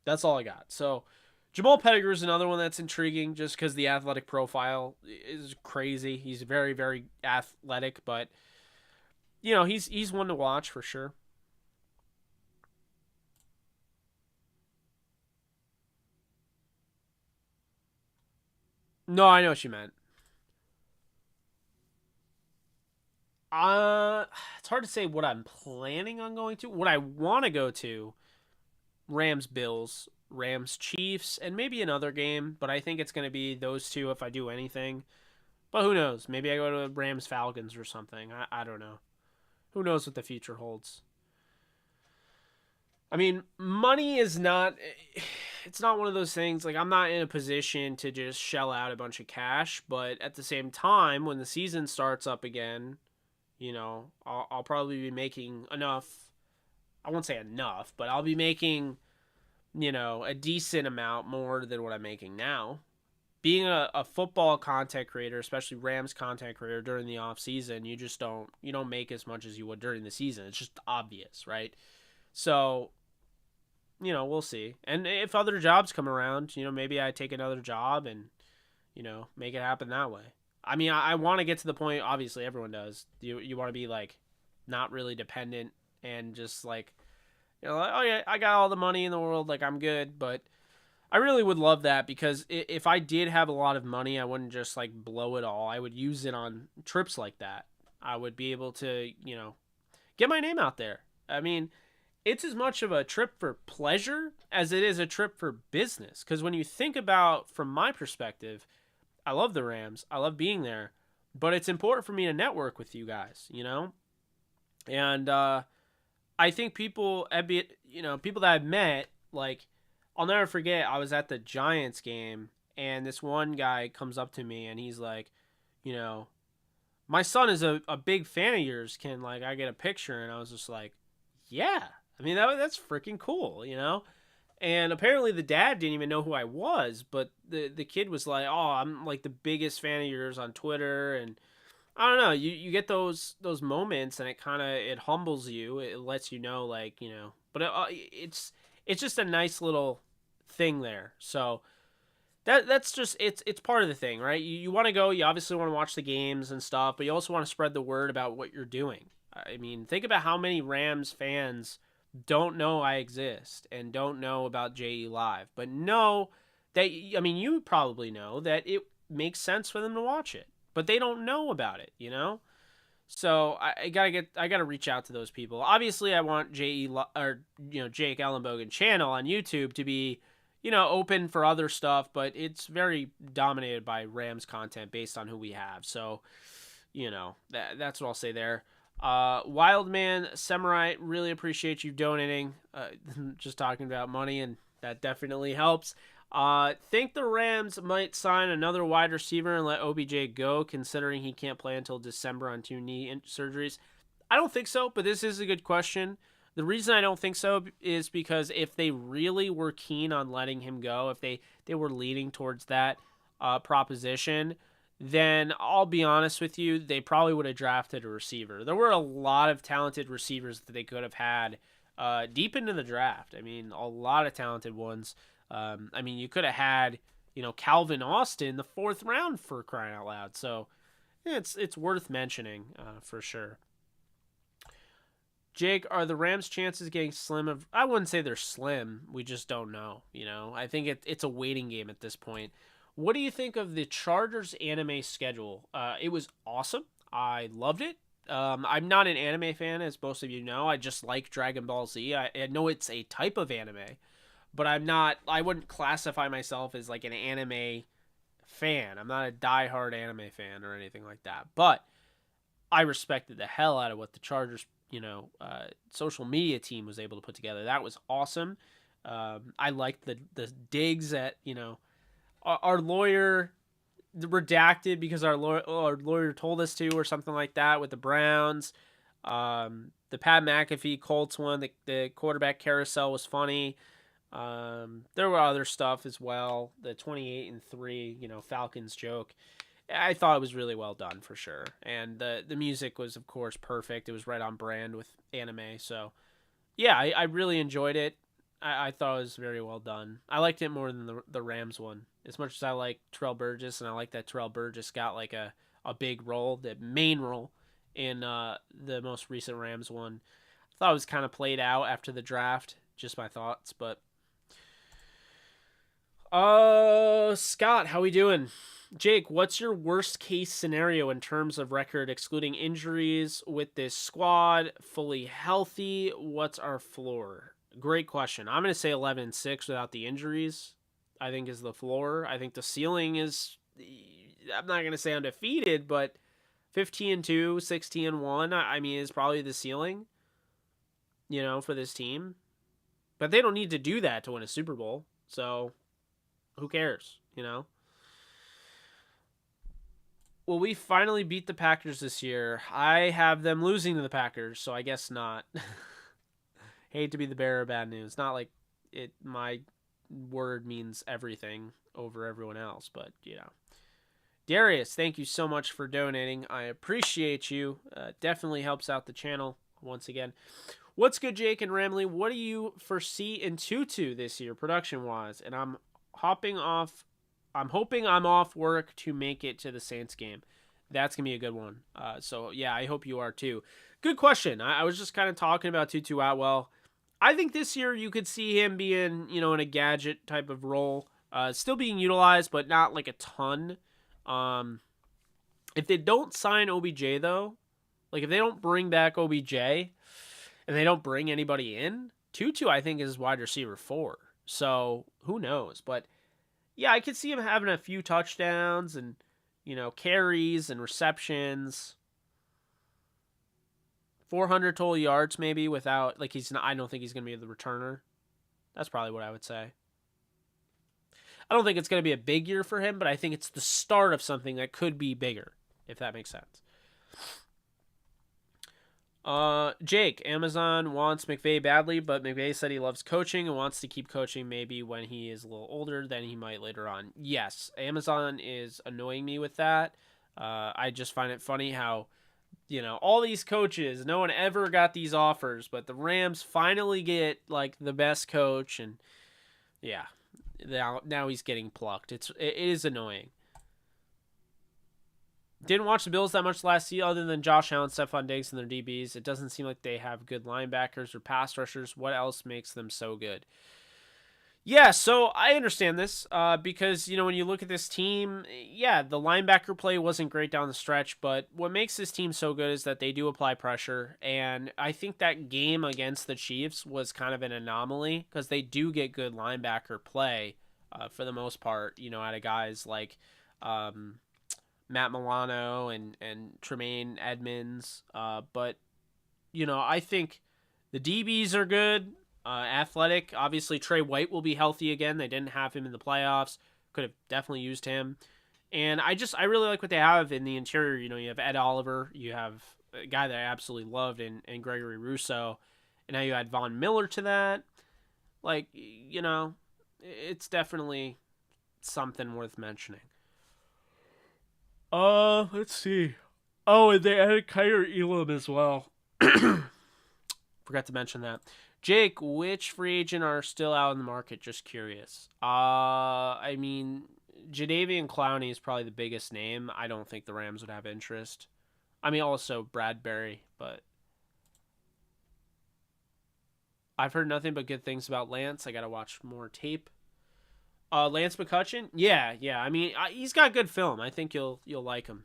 That's all I got. So Jamal Pettigrew is another one that's intriguing just because the athletic profile is crazy. He's very, very athletic, but he's one to watch for sure. No, I know what you meant. It's hard to say what I'm planning on going to. What I want to go to, Rams Bills, Rams Chiefs, and maybe another game, but I think it's going to be those two if I do anything. But who knows? Maybe I go to Rams Falcons or something. I don't know. Who knows what the future holds? I mean, money is not it's not one of those things like I'm not in a position to just shell out a bunch of cash, but at the same time when the season starts up again, I'll probably be making enough. I won't say enough, but I'll be making, a decent amount more than what I'm making now. Being a football content creator, especially Rams content creator during the off season, you don't make as much as you would during the season. It's just obvious, right? So, we'll see. And if other jobs come around, maybe I take another job and, make it happen that way. I mean, I want to get to the point. Obviously, everyone does. You want to be like not really dependent and just like like, oh yeah, I got all the money in the world, like I'm good. But I really would love that because if I did have a lot of money, I wouldn't just like blow it all. I would use it on trips like that. I would be able to get my name out there. I mean, it's as much of a trip for pleasure as it is a trip for business. Because when you think about, from my perspective, I love the Rams. I love being there. But it's important for me to network with you guys, And I think people that I've met, like, I'll never forget, I was at the Giants game, and this one guy comes up to me, and he's like, my son is a big fan of yours. Can, like, I get a picture? And I was just like, yeah. I mean, that's freaking cool, And apparently the dad didn't even know who I was, but the kid was like, oh, I'm like the biggest fan of yours on Twitter. And I don't know, you get those moments, and it humbles you. It lets you know, like, but it's just a nice little thing there. So that's just, it's part of the thing, right? You want to go, you obviously want to watch the games and stuff, but you also want to spread the word about what you're doing. I mean, think about how many Rams fans don't know I exist and don't know about JE Live, but know that, I mean, you probably know that it makes sense for them to watch it, but they don't know about it, So I gotta reach out to those people. Obviously, I want Jake Ellenbogen channel on YouTube to be, open for other stuff, but it's very dominated by Rams content based on who we have. So, that's what I'll say there. Wildman Samurai, really appreciate you donating. Just talking about money, and that definitely helps. Think the Rams might sign another wide receiver and let OBJ go, considering he can't play until December on 2 knee surgeries? I don't think so, but this is a good question. The reason I don't think so is because if they really were keen on letting him go, if they were leaning towards that proposition, then I'll be honest with you, they probably would have drafted a receiver. There were a lot of talented receivers that they could have had deep into the draft. I mean, a lot of talented ones. I mean, you could have had, Calvin Austin the 4th round, for crying out loud. So it's worth mentioning for sure. Jake, are the Rams' chances getting slim? I wouldn't say they're slim. We just don't know. I think it's a waiting game at this point. What do you think of the Chargers anime schedule? It was awesome. I loved it. I'm not an anime fan, as most of you know. I just like Dragon Ball Z. I know it's a type of anime, but I wouldn't classify myself as like an anime fan. I'm not a diehard anime fan or anything like that. But I respected the hell out of what the Chargers, social media team was able to put together. That was awesome. I liked the digs at, our lawyer redacted because our lawyer told us to, or something like that, with the Browns. The Pat McAfee Colts one, the quarterback carousel was funny. There were other stuff as well. The 28-3, Falcons joke. I thought it was really well done for sure. And the music was, of course, perfect. It was right on brand with anime. So, yeah, I really enjoyed it. I thought it was very well done. I liked it more than the Rams one. As much as I like Terrell Burgess, and I like that Terrell Burgess got like a big role, the main role in the most recent Rams one. I thought it was kind of played out after the draft. Just my thoughts, but Scott, how we doing? Jake, what's your worst case scenario in terms of record, excluding injuries, with this squad fully healthy? What's our floor? Great question. I'm going to say 11-6 without the injuries, I think, is the floor. I think the ceiling is, I'm not going to say undefeated, but 15-2, 16-1, I mean, is probably the ceiling, for this team. But they don't need to do that to win a Super Bowl. So who cares, Will we finally beat the Packers this year? I have them losing to the Packers, so I guess not. Hate to be the bearer of bad news. Not like my word means everything over everyone else, but Darius, thank you so much for donating. I appreciate you. Definitely helps out the channel once again. What's good, Jake and Ramley? What do you foresee in Tutu this year, production-wise? And I'm hopping off I'm hoping I'm off work to make it to the Saints game. That's going to be a good one. So, yeah, I hope you are too. Good question. I was just kind of talking about Tutu Atwell. I think this year you could see him being, in a gadget type of role. Still being utilized, but not like a ton. If they don't sign OBJ, though, like if they don't bring back OBJ and they don't bring anybody in, Tutu, I think, is wide receiver 4. So who knows? But yeah, I could see him having a few touchdowns and, carries and receptions. 400 total yards maybe without, like, he's not, I don't think he's going to be the returner. That's probably what I would say. I don't think it's going to be a big year for him, but I think it's the start of something that could be bigger, if that makes sense. Jake, Amazon wants McVay badly, but McVay said he loves coaching and wants to keep coaching maybe when he is a little older than he might later on. Yes, Amazon is annoying me with that. I just find it funny how, all these coaches, no one ever got these offers, but the Rams finally get, like, the best coach, and yeah, now he's getting plucked. It is annoying. Didn't watch the Bills that much last year other than Josh Allen, Stephon Diggs, and their DBs. It doesn't seem like they have good linebackers or pass rushers. What else makes them so good? Yeah, so I understand this because, when you look at this team, yeah, the linebacker play wasn't great down the stretch, but what makes this team so good is that they do apply pressure, and I think that game against the Chiefs was kind of an anomaly because they do get good linebacker play for the most part, out of guys like Matt Milano and Tremaine Edmonds. But, I think the DBs are good, athletic. Obviously, Trey White will be healthy again. They didn't have him in the playoffs. Could have definitely used him. And I really like what they have in the interior. You have Ed Oliver. You have a guy that I absolutely loved in Gregory Rousseau. And now you add Von Miller to that. Like, it's definitely something worth mentioning. Let's see. Oh, and they added Kyer Elam as well. Forgot to mention that. Jake, which free agent are still out in the market? Just curious. I mean, Jadeveon Clowney is probably the biggest name. I don't think the Rams would have interest. I mean, also Bradbury, but I've heard nothing but good things about Lance. I gotta watch more tape. Lance McCutcheon? Yeah. I mean, he's got good film. I think you'll like him.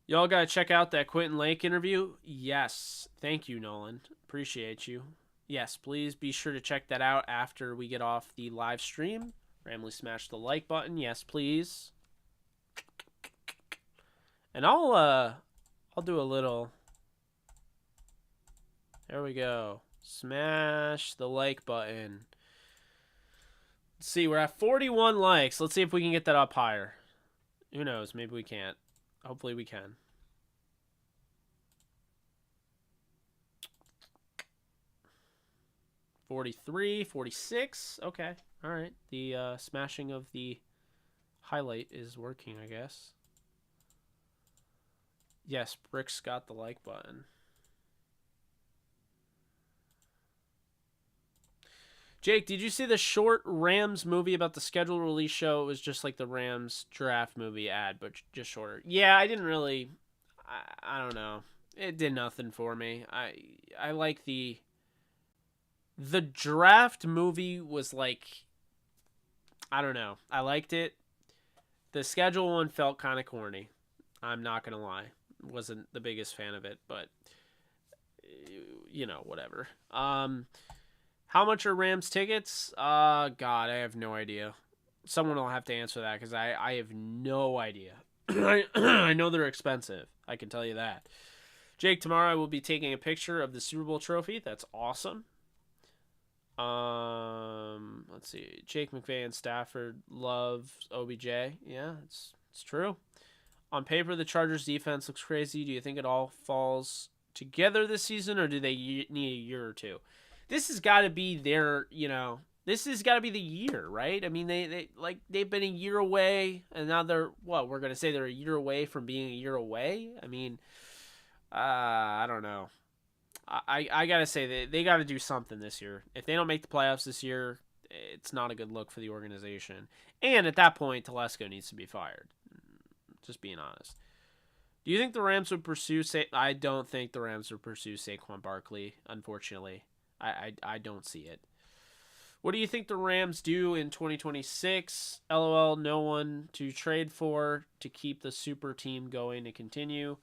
Y'all gotta check out that Quentin Lake interview. Yes. Thank you, Nolan. Appreciate you. Yes, please be sure to check that out after we get off the live stream. Randomly smash the like button. Yes, please. And I'll do a little. There we go. Smash the like button. Let's see, we're at 41 likes. Let's see if we can get that up higher. Who knows? Maybe we can't. Hopefully we can. $43, $46. Okay. All right. The smashing of the highlight is working, I guess. Yes, Brick's got the like button. Jake, did you see the short Rams movie about the scheduled release show? It was just like the Rams draft movie ad, but just shorter. Yeah, I didn't really. I don't know. It did nothing for me. I like the draft movie was like. I don't know. I liked it. The schedule one felt kind of corny. I'm not gonna lie. Wasn't the biggest fan of it, but whatever. How much are Rams tickets? God, I have no idea. Someone will have to answer that because I have no idea. I know they're expensive. I can tell you that. Jake, tomorrow I will be taking a picture of the Super Bowl trophy. That's awesome. Let's see. Jake McVay and Stafford love OBJ. Yeah, it's true. On paper, the Chargers defense looks crazy. Do you think it all falls together this season, or do they need a year or two? This has got to be their, this has got to be the year, right? I mean, they've been a year away, and now they're, we're going to say they're a year away from being a year away? I mean, I don't know. I got to say, they got to do something this year. If they don't make the playoffs this year, it's not a good look for the organization. And at that point, Telesco needs to be fired. Just being honest. Do you think the Rams would pursue? I don't think the Rams would pursue Saquon Barkley. Unfortunately, I don't see it. What do you think the Rams do in 2026? LOL, no one to trade for to keep the super team going to continue.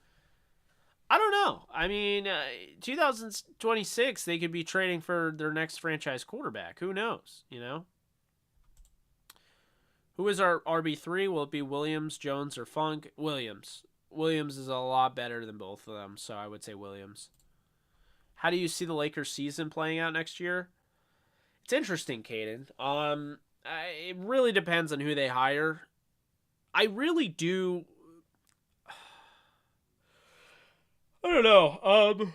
I don't know. I mean, 2026, they could be trading for their next franchise quarterback. Who knows, you know? Who is our RB3? Will it be Williams, Jones, or Funk? Williams. Williams is a lot better than both of them, so I would say Williams. How do you see the Lakers season playing out next year? It's interesting, Caden. It really depends on who they hire. I really do. I don't know.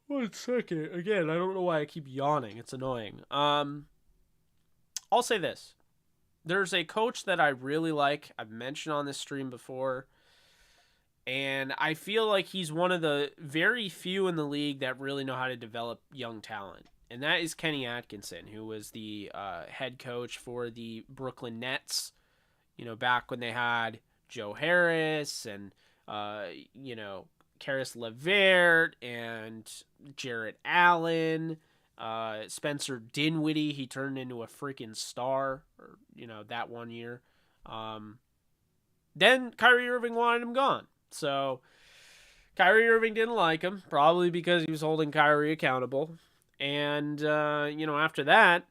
1 second. Again, I don't know why I keep yawning. It's annoying. I'll say this. There's a coach that I really like. I've mentioned on this stream before. And I feel like he's one of the very few in the league that really know how to develop young talent. And that is Kenny Atkinson, who was the head coach for the Brooklyn Nets, back when they had Joe Harris and, Karis LeVert and Jarrett Allen, Spencer Dinwiddie. He turned into a freaking star, that one year. Then Kyrie Irving wanted him gone. So Kyrie Irving didn't like him, probably because he was holding Kyrie accountable. And, after that,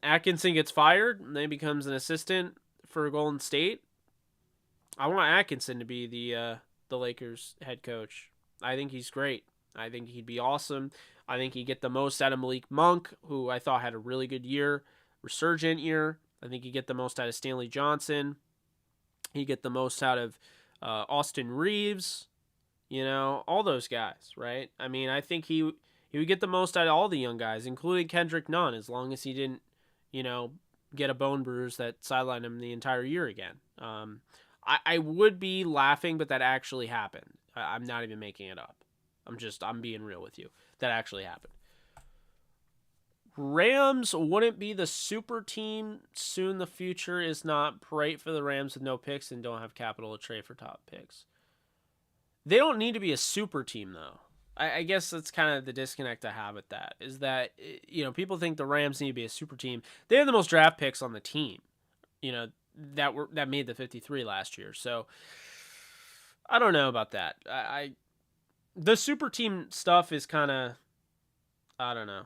Atkinson gets fired and then becomes an assistant for Golden State. I want Atkinson to be the Lakers head coach. I think he's great. I think he'd be awesome. I think he'd get the most out of Malik Monk, who I thought had a really good year, resurgent year. I think he'd get the most out of Stanley Johnson. He'd get the most out of Austin Reeves, all those guys, right? I mean, I think he would get the most out of all the young guys, including Kendrick Nunn, as long as he didn't, get a bone bruise that sidelined him the entire year again. I would be laughing, but that actually happened. I'm not even making it up. I'm being real with you. That actually happened. Rams wouldn't be the super team soon. The future is not bright for the Rams with no picks and don't have capital to trade for top picks. They don't need to be a super team, though. I guess that's kind of the disconnect I have with that, is that, people think the Rams need to be a super team. They have the most draft picks on the team, that made the 53 last year. So I don't know about that. The super team stuff is kind of, I don't know.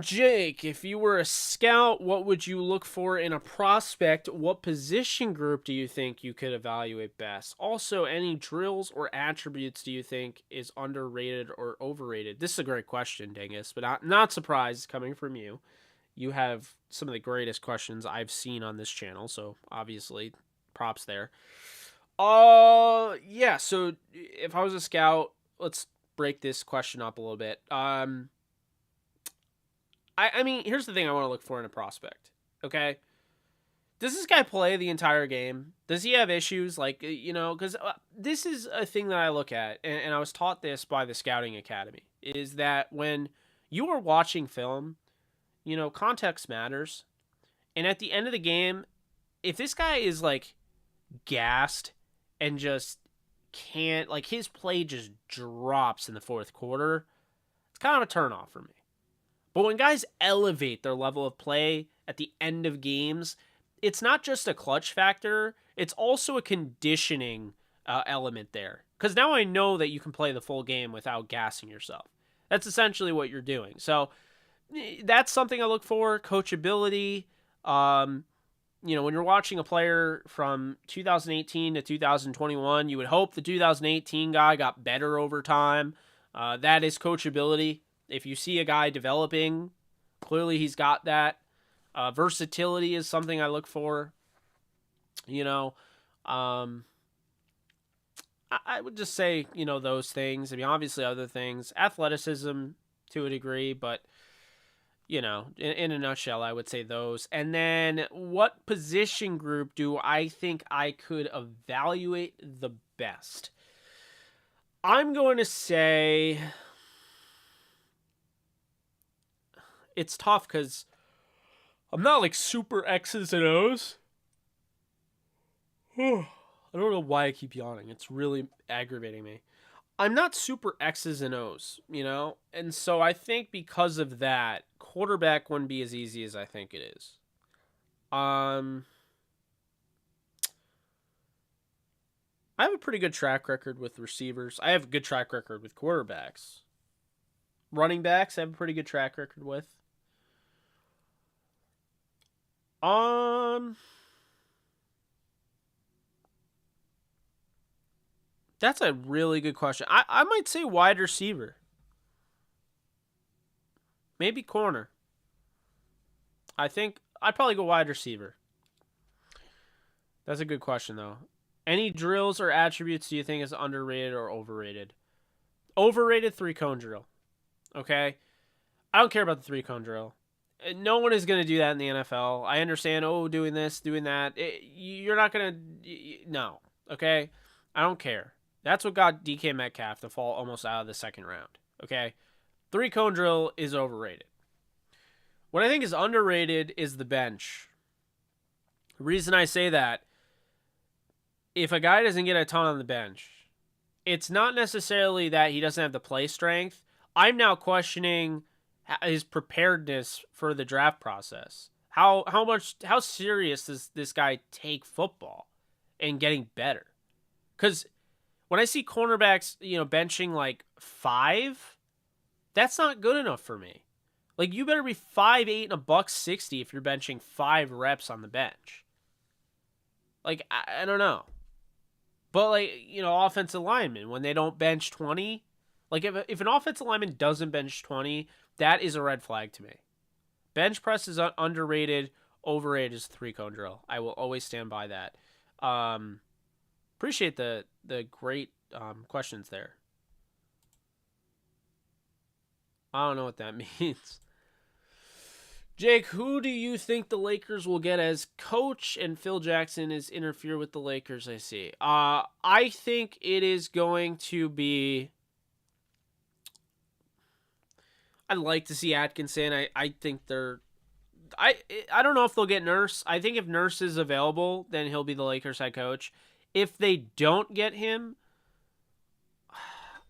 Jake, if you were a scout, what would you look for in a prospect? What position group do you think you could evaluate best? Also, any drills or attributes do you think is underrated or overrated? This is a great question, Dingus, but I'm not surprised coming from you. You have some of the greatest questions I've seen on this channel, so obviously, props there. Yeah, so if I was a scout, let's break this question up a little bit. I mean, here's the thing I want to look for in a prospect, okay? Does this guy play the entire game? Does he have issues? Because this is a thing that I look at, and I was taught this by the Scouting Academy, is that when you are watching film, context matters. And at the end of the game, if this guy is, gassed and just can't, his play just drops in the fourth quarter, it's kind of a turnoff for me. But when guys elevate their level of play at the end of games, it's not just a clutch factor, it's also a conditioning element there. Because now I know that you can play the full game without gassing yourself. That's essentially what you're doing. So that's something I look for. Coachability. When you're watching a player from 2018 to 2021, you would hope the 2018 guy got better over time. That is coachability. If you see a guy developing, clearly he's got that. Versatility is something I look for. I would just say, those things. I mean, obviously other things. Athleticism to a degree, but, in a nutshell, I would say those. And then what position group do I think I could evaluate the best? I'm going to say it's tough because I'm not like super X's and O's. I don't know why I keep yawning. It's really aggravating me. I'm not super X's and O's, And so I think because of that, quarterback wouldn't be as easy as I think it is. I have a pretty good track record with receivers. I have a good track record with quarterbacks. Running backs, I have a pretty good track record with. That's a really good question. I might say wide receiver. Maybe corner. I think I'd probably go wide receiver. That's a good question, though. Any drills or attributes do you think is underrated or overrated? Overrated 3-cone drill. Okay? I don't care about the 3-cone drill. No one is going to do that in the NFL. I understand, doing this, doing that. You're not going to... No. Okay? I don't care. That's what got DK Metcalf to fall almost out of the second round. Okay? 3-cone drill is overrated. What I think is underrated is the bench. The reason I say that, if a guy doesn't get a ton on the bench, it's not necessarily that he doesn't have the play strength. I'm now questioning his preparedness for the draft process. How serious does this guy take football and getting better? Because when I see cornerbacks, benching like 5, that's not good enough for me. Like, you better be 5'8" and a $160 if you're benching 5 reps on the bench. Like, I don't know. But, like, offensive linemen, when they don't bench 20, like, if an offensive lineman doesn't bench 20, that is a red flag to me. Bench press is underrated. Overrated is 3-cone drill. I will always stand by that. Appreciate the great questions there. I don't know what that means. Jake, who do you think the Lakers will get as coach? And Phil Jackson is interfere with the Lakers, I see. I think it is going to be... I'd like to see Atkinson. I think they're... I don't know if they'll get Nurse. I think if Nurse is available, then he'll be the Lakers head coach. If they don't get him,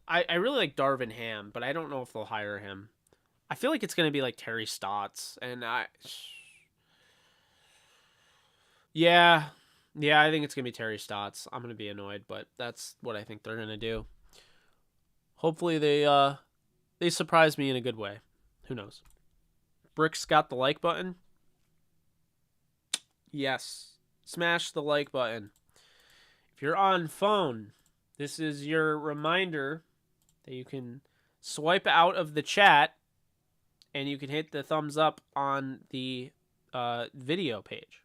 I really like Darvin Ham, but I don't know if they'll hire him. I feel like it's going to be like Terry Stotts, and yeah, I think it's going to be Terry Stotts. I'm going to be annoyed, but that's what I think they're going to do. Hopefully they surprise me in a good way. Who knows? Brick's got the like button. Yes. Smash the like button. If you're on phone, this is your reminder that you can swipe out of the chat and you can hit the thumbs up on the video page.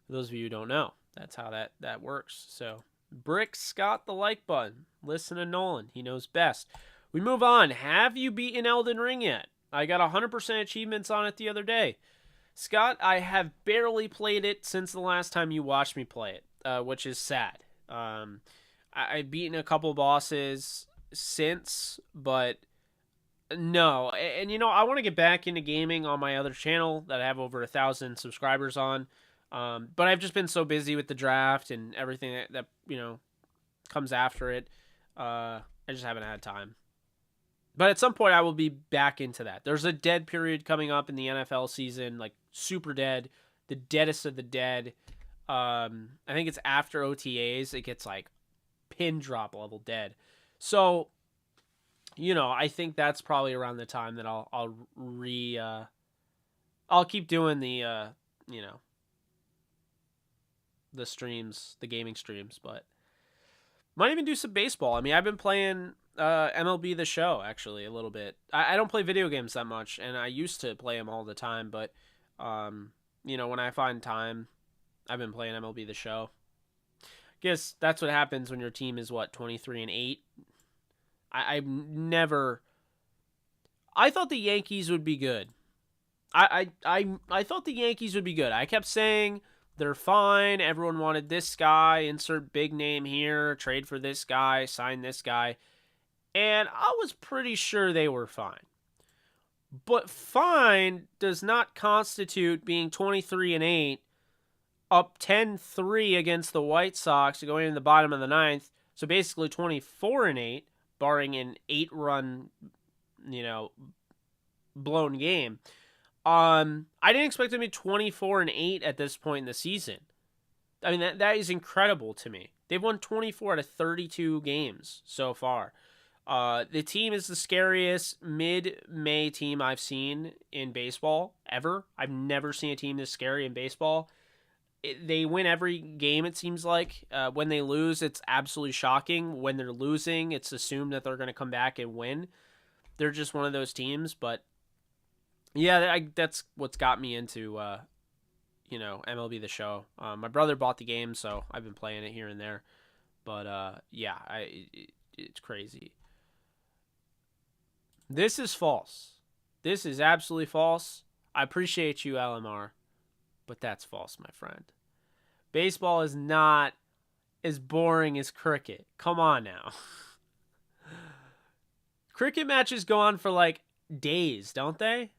For those of you who don't know, that's how that works. So, Brick's got the like button. Listen to Nolan. He knows best. We move on. Have you beaten Elden Ring yet? I got 100% achievements on it the other day. Scott, I have barely played it since the last time you watched me play it, which is sad. I've beaten a couple bosses since, but no. And I want to get back into gaming on my other channel that I have over 1,000 subscribers on. But I've just been so busy with the draft and everything that comes after it. I just haven't had time. But at some point, I will be back into that. There's a dead period coming up in the NFL season, like super dead, the deadest of the dead. I think it's after OTAs. It gets like pin drop level dead. So, I think that's probably around the time that I'll keep doing the the streams, the gaming streams, but might even do some baseball. I mean, I've been playing MLB The Show, actually, a little bit. I don't play video games that much, and I used to play them all the time, but, when I find time, I've been playing MLB The Show. Guess that's what happens when your team is, 23-8? I thought the Yankees would be good. I thought the Yankees would be good. I kept saying they're fine. Everyone wanted this guy. Insert big name here. Trade for this guy. Sign this guy. And I was pretty sure they were fine. But fine does not constitute being 23-8, up 10-3 against the White Sox going in the bottom of the ninth. So basically 24-8, barring an 8-run, blown game. I didn't expect them to be 24-8 at this point in the season. I mean, that is incredible to me. They've won 24 out of 32 games so far. The team is the scariest mid-May team I've seen in baseball ever. I've never seen a team this scary in baseball. They win every game, it seems like. When they lose, it's absolutely shocking. When they're losing, it's assumed that they're going to come back and win. They're just one of those teams, but yeah, that's what's got me into, MLB The Show. My brother bought the game, so I've been playing it here and there. But, yeah, it's crazy. This is false. This is absolutely false. I appreciate you, LMR, but that's false, my friend. Baseball is not as boring as cricket. Come on now. Cricket matches go on for, like, days, don't they?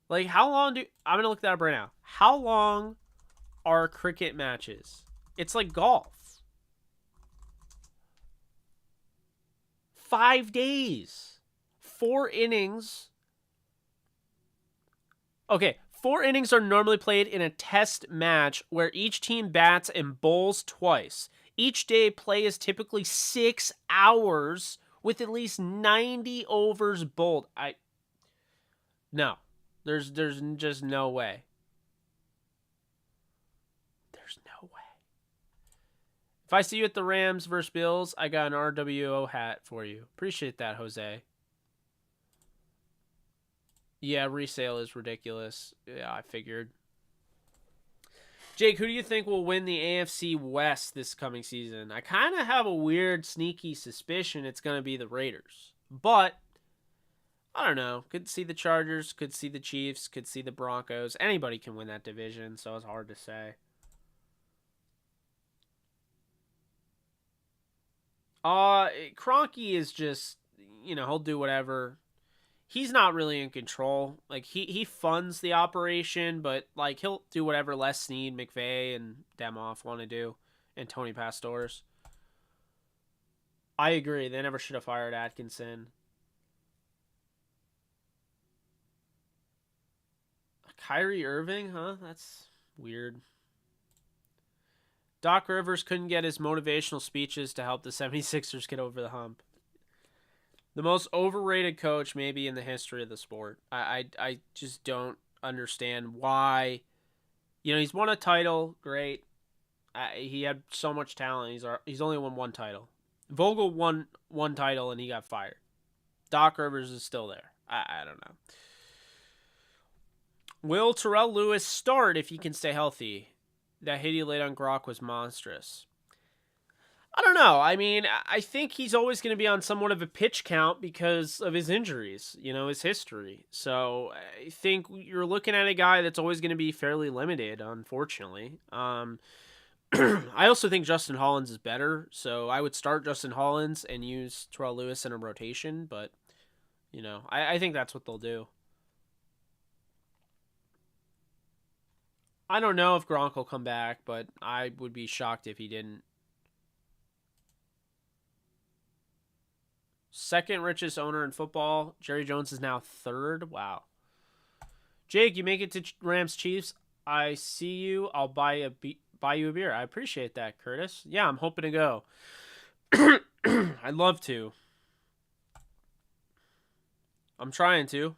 Like, how long I'm going to look that up right now. How long are cricket matches? It's like golf. 5 days. 4 innings. Okay, 4 innings are normally played in a test match where each team bats and bowls twice. Each day play is typically 6 hours with at least 90 overs bowled. No. There's just no way. There's no way. If I see you at the Rams versus Bills, I got an RWO hat for you. Appreciate that, Jose. Yeah, resale is ridiculous. Yeah, I figured. Jake, who do you think will win the AFC West this coming season? I kind of have a weird, sneaky suspicion it's going to be the Raiders. But, I don't know. Could see the Chargers, could see the Chiefs, could see the Broncos. Anybody can win that division, so it's hard to say. Kroenke is just, he'll do whatever. He's not really in control. Like, he funds the operation, but, like, he'll do whatever Les Snead, McVay, and Demoff want to do, and Tony Pastors. I agree. They never should have fired Atkinson. Kyrie Irving, huh? That's weird. Doc Rivers couldn't get his motivational speeches to help the 76ers get over the hump. The most overrated coach maybe in the history of the sport. I just don't understand why. He's won a title, great. He had so much talent. He's only won one title. Vogel won one title and he got fired. Doc Rivers is still there. I don't know. Will Terrell Lewis start if he can stay healthy? That hit he laid on Gronk was monstrous. I don't know. I mean, I think he's always going to be on somewhat of a pitch count because of his injuries, his history. So I think you're looking at a guy that's always going to be fairly limited, unfortunately. I also think Justin Hollins is better, so I would start Justin Hollins and use Terrell Lewis in a rotation, but, I think that's what they'll do. I don't know if Gronk will come back, but I would be shocked if he didn't. Second richest owner in football. Jerry Jones is now third. Wow. Jake, you make it to Rams Chiefs. I see you. I'll buy you a beer. I appreciate that, Curtis. Yeah, I'm hoping to go. I'd love to. I'm trying to.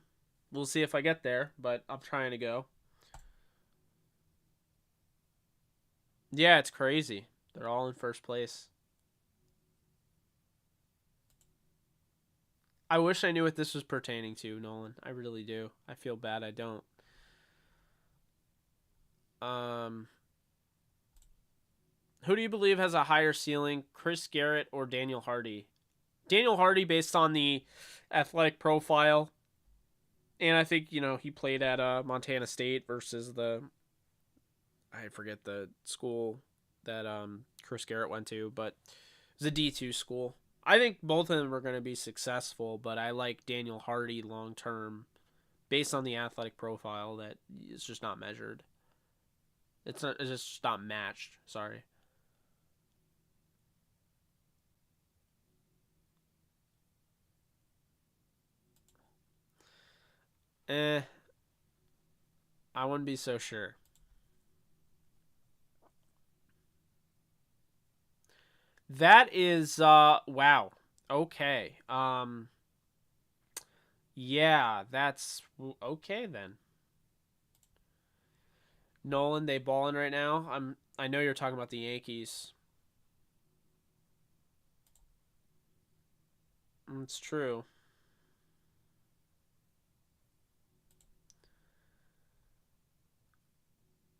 We'll see if I get there, but I'm trying to go. Yeah, it's crazy. They're all in first place. I wish I knew what this was pertaining to, Nolan. I really do. I feel bad I don't. Who do you believe has a higher ceiling, Chris Garrett or Daniel Hardy? Daniel Hardy, based on the athletic profile And I think, he played at Montana State versus I forget the school that Chris Garrett went to, but it was a D2 school. I think both of them are going to be successful, but I like Daniel Hardy long term based on the athletic profile that is just not measured. It's just not matched. Sorry. I wouldn't be so sure. That is wow. Okay. Yeah, that's okay then. Nolan, they balling right now. I know you're talking about the Yankees. It's true.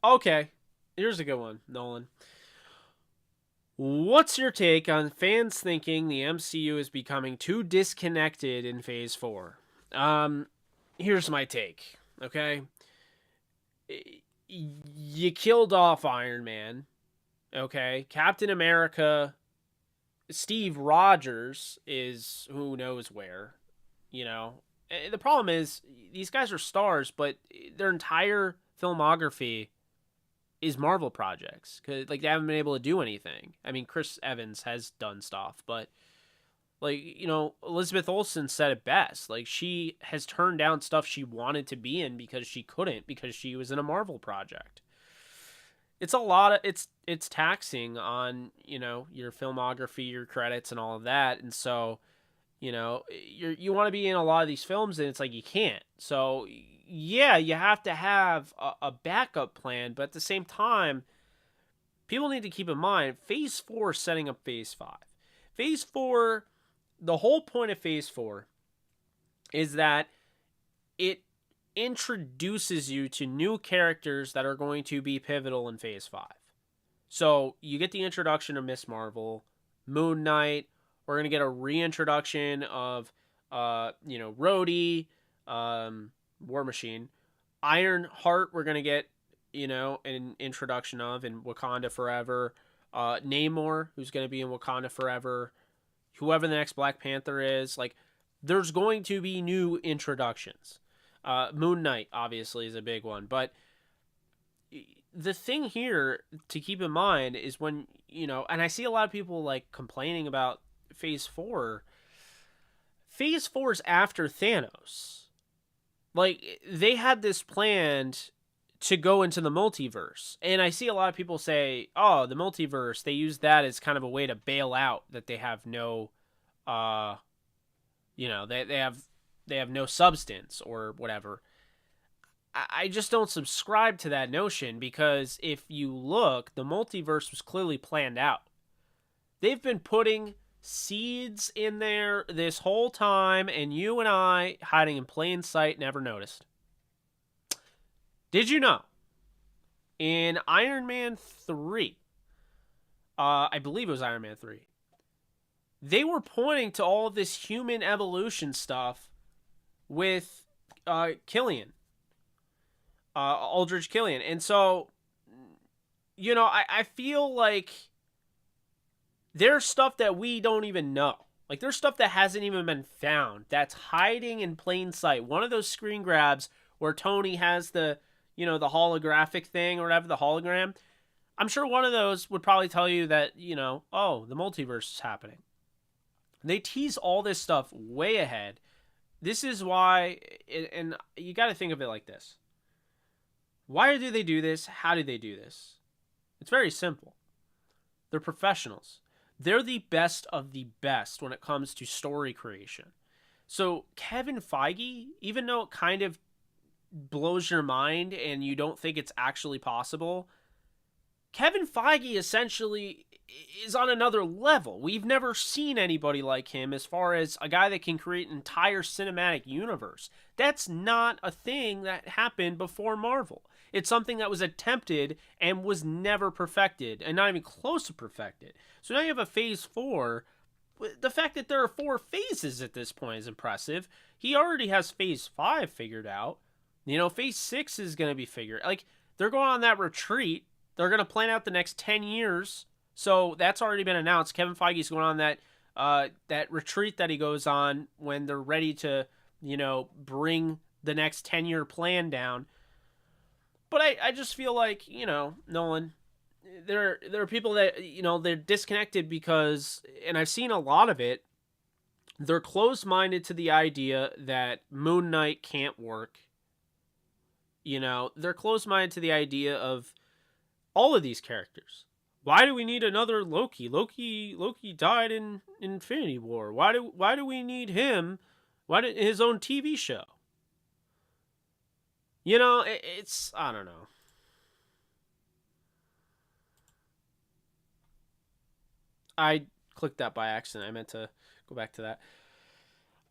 Okay. Here's a good one, Nolan. What's your take on fans thinking the MCU is becoming too disconnected in Phase 4? Here's my take, okay? You killed off Iron Man, okay? Captain America, Steve Rogers is who knows where, you know? The problem is, these guys are stars, but their entire filmography is Marvel projects. Cause like they haven't been able to do anything. I mean, Chris Evans has done stuff, but like, Elizabeth Olsen said it best. Like she has turned down stuff she wanted to be in because she couldn't because she was in a Marvel project. It's a lot of it's taxing on, your filmography, your credits and all of that. And so, you want to be in a lot of these films and it's like you can't. So yeah, you have to have a backup plan, but at the same time, people need to keep in mind Phase 4 is setting up Phase 5. Phase 4, the whole point of Phase 4 is that it introduces you to new characters that are going to be pivotal in Phase 5. So you get the introduction of Miss Marvel, Moon Knight. We're going to get a reintroduction of, Rhodey, War Machine. Ironheart, we're going to get, an introduction of in Wakanda Forever. Namor, who's going to be in Wakanda Forever. Whoever the next Black Panther is. Like, there's going to be new introductions. Moon Knight, obviously, is a big one. But the thing here to keep in mind is when, and I see a lot of people, like, complaining about Phase 4. Phase 4 is after Thanos. Like, they had this planned to go into the multiverse. And I see a lot of people say, oh, the multiverse, they use that as kind of a way to bail out that they have no, they have no substance or whatever. I just don't subscribe to that notion because if you look, the multiverse was clearly planned out. They've been putting seeds in there this whole time, and you and I, hiding in plain sight, never noticed. Did you know? In Iron Man 3, I believe it was Iron Man 3, they were pointing to all of this human evolution stuff with Killian. Aldrich Killian. And so, I feel like there's stuff that we don't even know. Like, there's stuff that hasn't even been found that's hiding in plain sight. One of those screen grabs where Tony has the holographic thing or whatever, the hologram. I'm sure one of those would probably tell you that, oh, the multiverse is happening. They tease all this stuff way ahead. This is why, and you got to think of it like this. Why do they do this? How do they do this? It's very simple. They're professionals. They're the best of the best when it comes to story creation. So Kevin Feige, even though it kind of blows your mind and you don't think it's actually possible, Kevin Feige essentially is on another level. We've never seen anybody like him as far as a guy that can create an entire cinematic universe. That's not a thing that happened before Marvel. It's something that was attempted and was never perfected, and not even close to perfected. So now you have a Phase 4 the fact that there are 4 phases at this point is impressive. He already has phase 5 figured out. Phase 6 is going to be figured. Like, they're going on that retreat. They're going to plan out the next 10 years. So that's already been announced. Kevin Feige's going on that retreat that he goes on when they're ready to, bring the next 10-year plan down. But I just feel like, Nolan, there are people that, they're disconnected because, and I've seen a lot of it, they're closed-minded to the idea that Moon Knight can't work. They're closed-minded to the idea of all of these characters. Why do we need another Loki? Loki died in Infinity War. Why do we need him? His own TV show? It's, I don't know. I clicked that by accident. I meant to go back to that.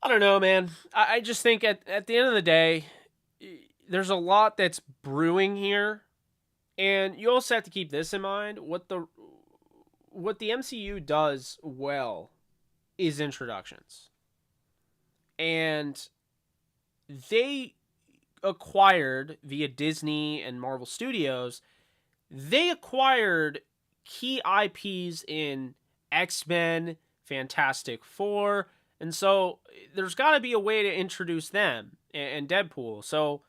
I don't know, man. I just think at the end of the day, there's a lot that's brewing here. And you also have to keep this in mind. What the MCU does well is introductions. And they acquired, via Disney and Marvel Studios, they acquired key IPs in X-Men, Fantastic Four, and so there's got to be a way to introduce them, and Deadpool. So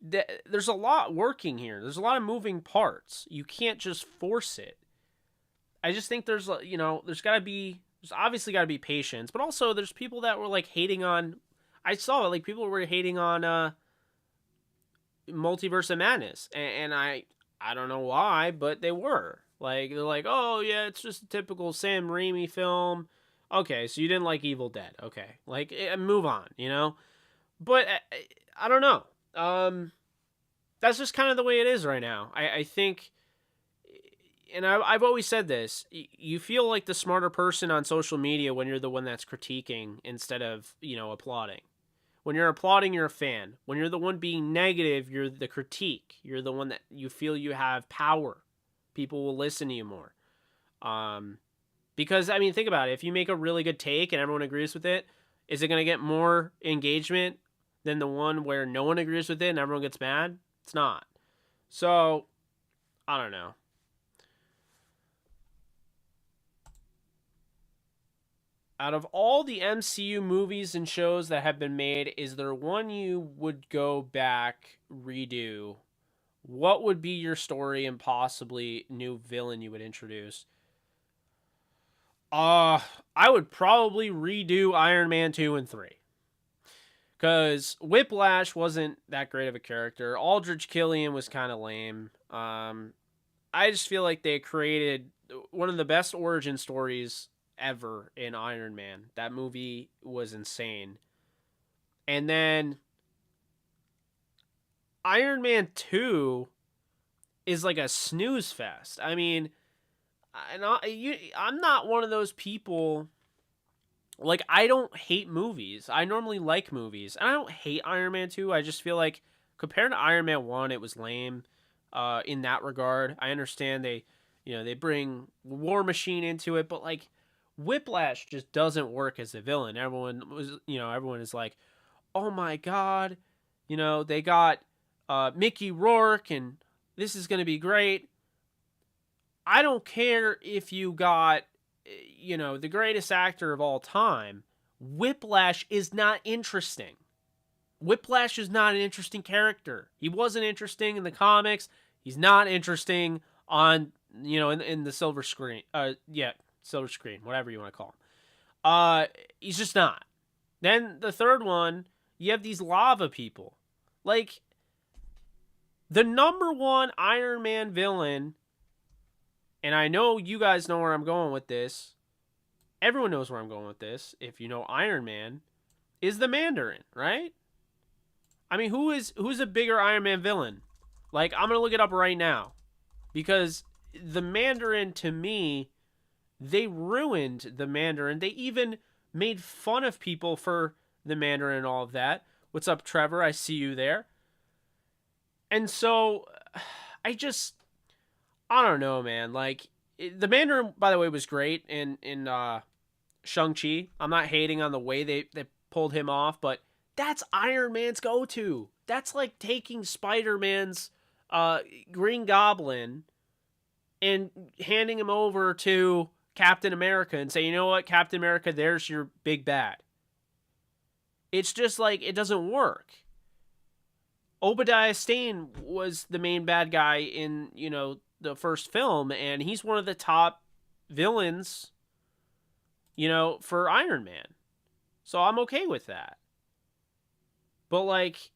there's a lot working here. There's a lot of moving parts. You can't just force it. I just think there's obviously got to be patience, but also there's people that were like hating on. I saw it, like people were hating on Multiverse of Madness, and I don't know why, but they were. Like, they're like, oh yeah, it's just a typical Sam Raimi film. Okay, so you didn't like Evil Dead. Okay, like, move on, But I don't know. That's just kind of the way it is right now. I think, and I've always said this, you feel like the smarter person on social media when you're the one that's critiquing instead of, applauding. When you're applauding, you're a fan. When you're the one being negative, you're the critique. You're the one that you feel you have power. People will listen to you more. Because, think about it. If you make a really good take and everyone agrees with it, is it going to get more engagement than the one where no one agrees with it and everyone gets mad? It's not. So, I don't know. Out of all the MCU movies and shows that have been made, is there one you would go back, redo? What would be your story and possibly new villain you would introduce? I would probably redo Iron Man 2 and 3. Because Whiplash wasn't that great of a character. Aldrich Killian was kind of lame. I just feel like they created one of the best origin stories ever in Iron Man. That movie was insane. And then Iron Man 2 is like a snooze fest. I'm not one of those people. Like, I don't hate movies. I normally like movies. And I don't hate Iron Man 2. I just feel like compared to Iron Man 1, it was lame in that regard. I understand they bring War Machine into it, but like Whiplash just doesn't work as a villain. Everyone is like, "Oh my god, they got Mickey Rourke and this is going to be great." I don't care if you got the greatest actor of all time. Whiplash is not interesting. Whiplash is not an interesting character. He wasn't interesting in the comics. He's not interesting on, in the silver screen. Silver screen, whatever you want to call him. He's just not. Then the third one, you have these lava people. Like, the number one Iron Man villain, and I know you guys know where I'm going with this. Everyone knows where I'm going with this. If you know Iron Man, is the Mandarin, right? Who's a bigger Iron Man villain? Like, I'm going to look it up right now. Because the Mandarin, to me, they ruined the Mandarin. They even made fun of people for the Mandarin and all of that. What's up, Trevor? I see you there. And so, I don't know, man. Like, the Mandarin, by the way, was great in Shang-Chi. I'm not hating on the way they pulled him off, but that's Iron Man's go-to. That's like taking Spider-Man's Green Goblin and handing him over to Captain America and say, you know what, Captain America, there's your big bad. It's just like, it doesn't work. Obadiah Stane was the main bad guy in, the first film, and he's one of the top villains, for Iron Man. So I'm okay with that. But, like,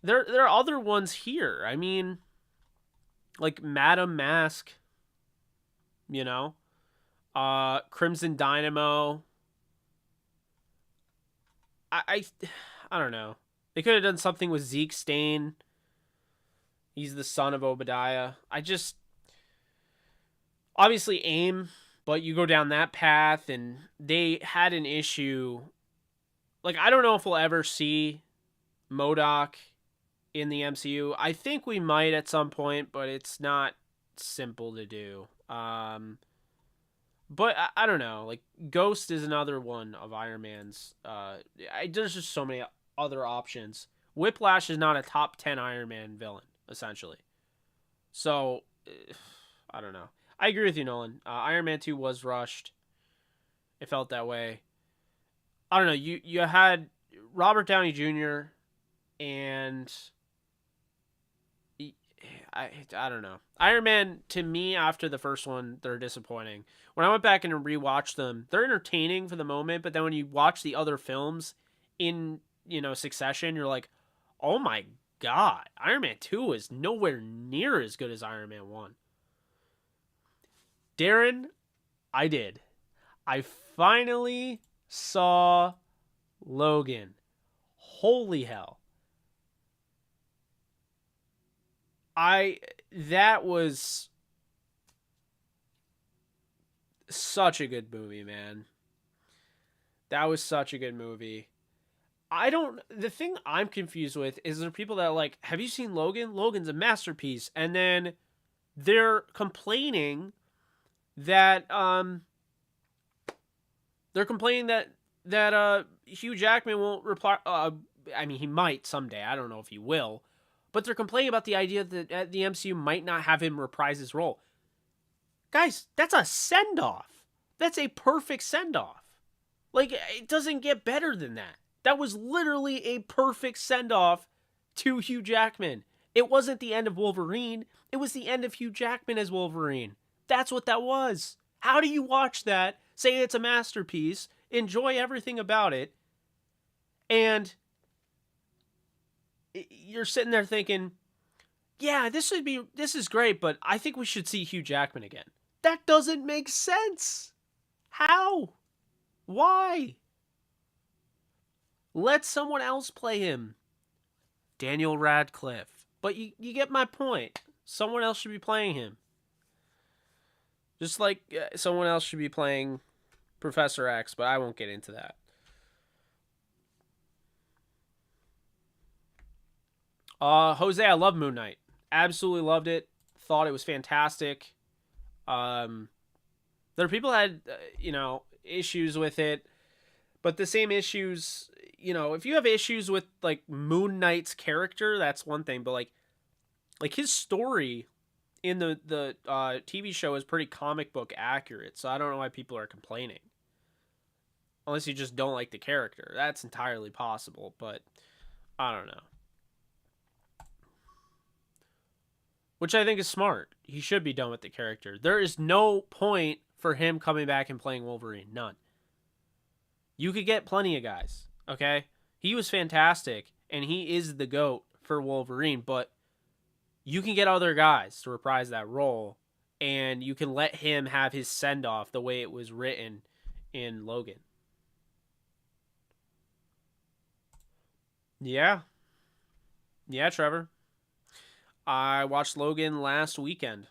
there are other ones here. I mean, like Madame Mask, Crimson Dynamo. I don't know. They could have done something with Zeke Stane. He's the son of Obadiah. Obviously AIM, but you go down that path, and they had an issue. Like, I don't know if we'll ever see MODOK in the MCU. I think we might at some point, but it's not simple to do. But I don't know. Like, Ghost is another one of Iron Man's. There's just so many other options. Whiplash is not a top 10 Iron Man villain, essentially. So, I don't know. I agree with you, Nolan. Iron Man 2 was rushed. It felt that way. I don't know. You had Robert Downey Jr. and I don't know. Iron Man, to me, after the first one, they're disappointing. When I went back and rewatched them, they're entertaining for the moment, but then when you watch the other films in, succession, you're like, oh my god, Iron Man 2 is nowhere near as good as Iron Man 1. Darren, I did. I finally saw Logan. Holy hell. That was such a good movie, man. That was such a good movie. The thing I'm confused with is there people that are like, have you seen Logan? Logan's a masterpiece. And then they're complaining that, Hugh Jackman won't reply. I mean, he might someday. I don't know if he will. But they're complaining about the idea that the MCU might not have him reprise his role. Guys, that's a send-off. That's a perfect send-off. Like, it doesn't get better than that. That was literally a perfect send-off to Hugh Jackman. It wasn't the end of Wolverine. It was the end of Hugh Jackman as Wolverine. That's what that was. How do you watch that, say it's a masterpiece, enjoy everything about it, and you're sitting there thinking, yeah, this is great, but I think we should see Hugh Jackman again. That doesn't make sense. How? Why? Let someone else play him. Daniel Radcliffe. But you get my point. Someone else should be playing him. Just like someone else should be playing Professor X, but I won't get into that. Jose, I love Moon Knight. Absolutely loved it. Thought it was fantastic. There are people that had, issues with it, but the same issues, if you have issues with, like, Moon Knight's character, that's one thing, but, like his story in the TV show is pretty comic book accurate, so I don't know why people are complaining. Unless you just don't like the character. That's entirely possible, but I don't know. Which I think is smart. He should be done with the character. There is no point for him coming back and playing Wolverine. None. You could get plenty of guys, okay? He was fantastic, and he is the GOAT for Wolverine, but you can get other guys to reprise that role, and you can let him have his send-off the way it was written in Logan. Yeah. Yeah, Trevor. I watched Logan last weekend,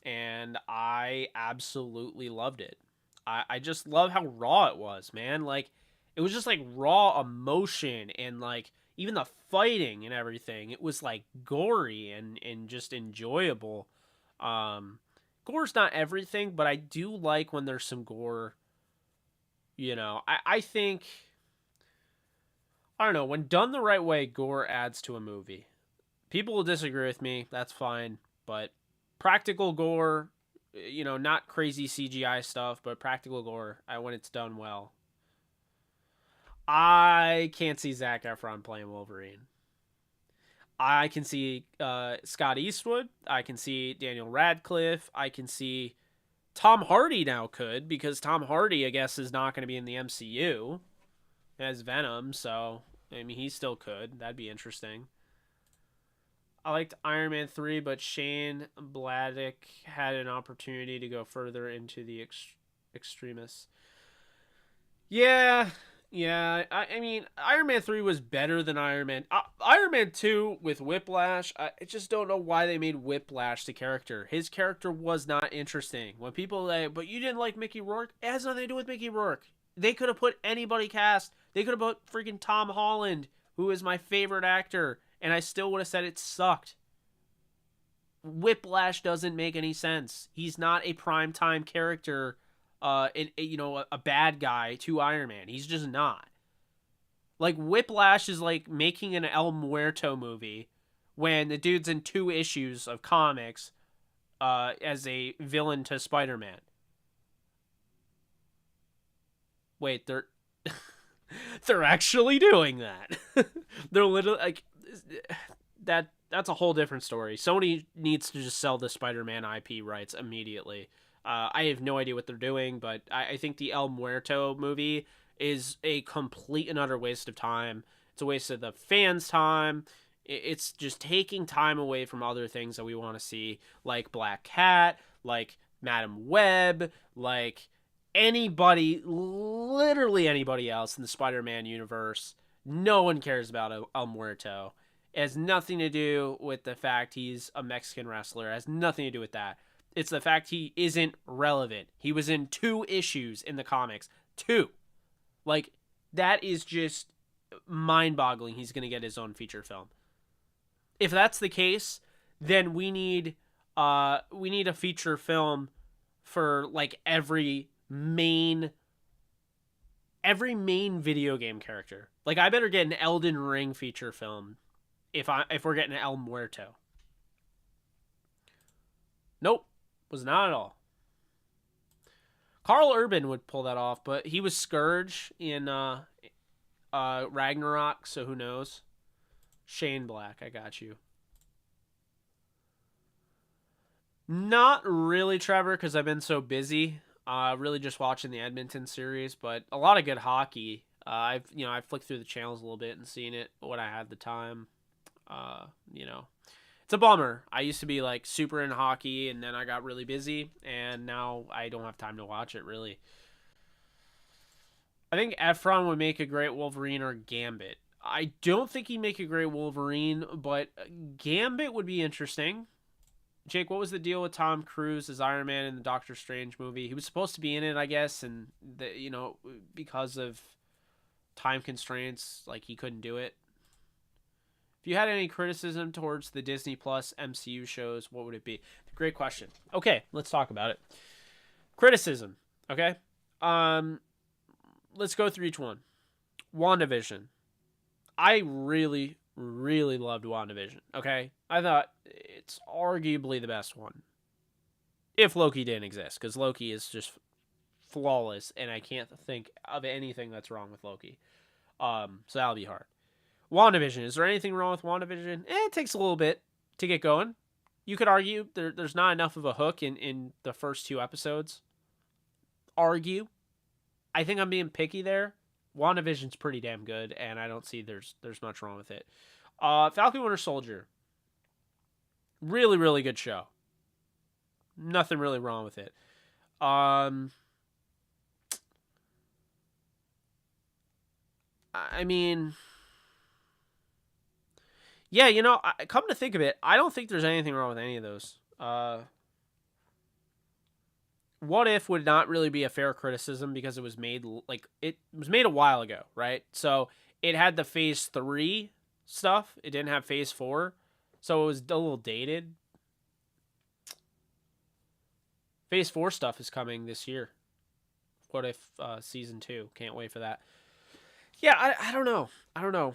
and I absolutely loved it. I just love how raw it was, man. Like, it was just, like, raw emotion, and, like, even the fighting and everything. It was, like, gory and just enjoyable. gore's not everything, but I do like when there's some gore. I think, I don't know, when done the right way, gore adds to a movie. People will disagree with me. That's fine. But practical gore, not crazy CGI stuff, but practical gore, when it's done well. I can't see Zac Efron playing Wolverine. I can see Scott Eastwood. I can see Daniel Radcliffe. I can see Tom Hardy now could, because Tom Hardy, I guess, is not going to be in the MCU as Venom. So, I mean, he still could. That'd be interesting. I liked Iron Man 3, but Shane Bladdock had an opportunity to go further into the extremists. Yeah. I mean, Iron Man 3 was better than Iron Man. Iron Man 2 with Whiplash, I just don't know why they made Whiplash the character. His character was not interesting. When people say, but you didn't like Mickey Rourke, it has nothing to do with Mickey Rourke. They could have put anybody cast. They could have put freaking Tom Holland, who is my favorite actor, and I still would have said it sucked. Whiplash doesn't make any sense. He's not a primetime character, a bad guy to Iron Man. He's just not. Like, Whiplash is like making an El Muerto movie when the dude's in 2 issues of comics as a villain to Spider-Man. Wait, they're they're actually doing that. They're literally like that's a whole different story. Sony needs to just sell the Spider-Man IP rights immediately. I have no idea what they're doing, but I think the El Muerto movie is a complete and utter waste of time. It's a waste of the fans' time. It's just taking time away from other things that we want to see, like Black Cat, like Madam Web, like anybody, literally anybody else in the Spider-Man universe. No one cares about El Muerto. It has nothing to do with the fact he's a Mexican wrestler. It has nothing to do with that. It's the fact he isn't relevant. He was in 2 issues in the comics. 2. Like, that is just mind-boggling. He's going to get his own feature film. If that's the case, then we need a feature film for like every main video game character. Like, I better get an Elden Ring feature film if we're getting an El Muerto. Nope, was not at all. Carl Urban would pull that off, but he was Scourge in Ragnarok, so who knows? Shane Black, I got you. Not really, Trevor, because I've been so busy. Really just watching the Edmonton series, but a lot of good hockey. I've flicked through the channels a little bit and seen it when I had the time. It's a bummer. I used to be like super in hockey, and then I got really busy, and now I don't have time to watch it really. I think Efron would make a great Wolverine, or Gambit. I don't think he'd make a great Wolverine, but Gambit would be interesting. Jake, what was the deal with Tom Cruise as Iron Man in the Doctor Strange movie? He was supposed to be in it, I guess, and because of time constraints, like, he couldn't do it. If you had any criticism towards the Disney Plus MCU shows, what would it be? Great question. Okay, let's talk about it. Criticism, okay? Let's go through each one. WandaVision. I really, really loved WandaVision, okay? I thought it's arguably the best one. If Loki didn't exist, because Loki is just flawless, and I can't think of anything that's wrong with Loki. So that'll be hard. WandaVision. Is there anything wrong with WandaVision? It takes a little bit to get going. You could argue there's not enough of a hook in the first 2 episodes. Argue. I think I'm being picky there. WandaVision's pretty damn good, and I don't see there's much wrong with it. Falcon Winter Soldier. Really, really good show. Nothing really wrong with it. I mean, yeah, come to think of it, I don't think there's anything wrong with any of those. What If would not really be a fair criticism because it was made a while ago, right? So it had the Phase 3 stuff. It didn't have Phase 4. So it was a little dated. Phase 4 stuff is coming this year. What if season 2? Can't wait for that. Yeah, I don't know. I don't know.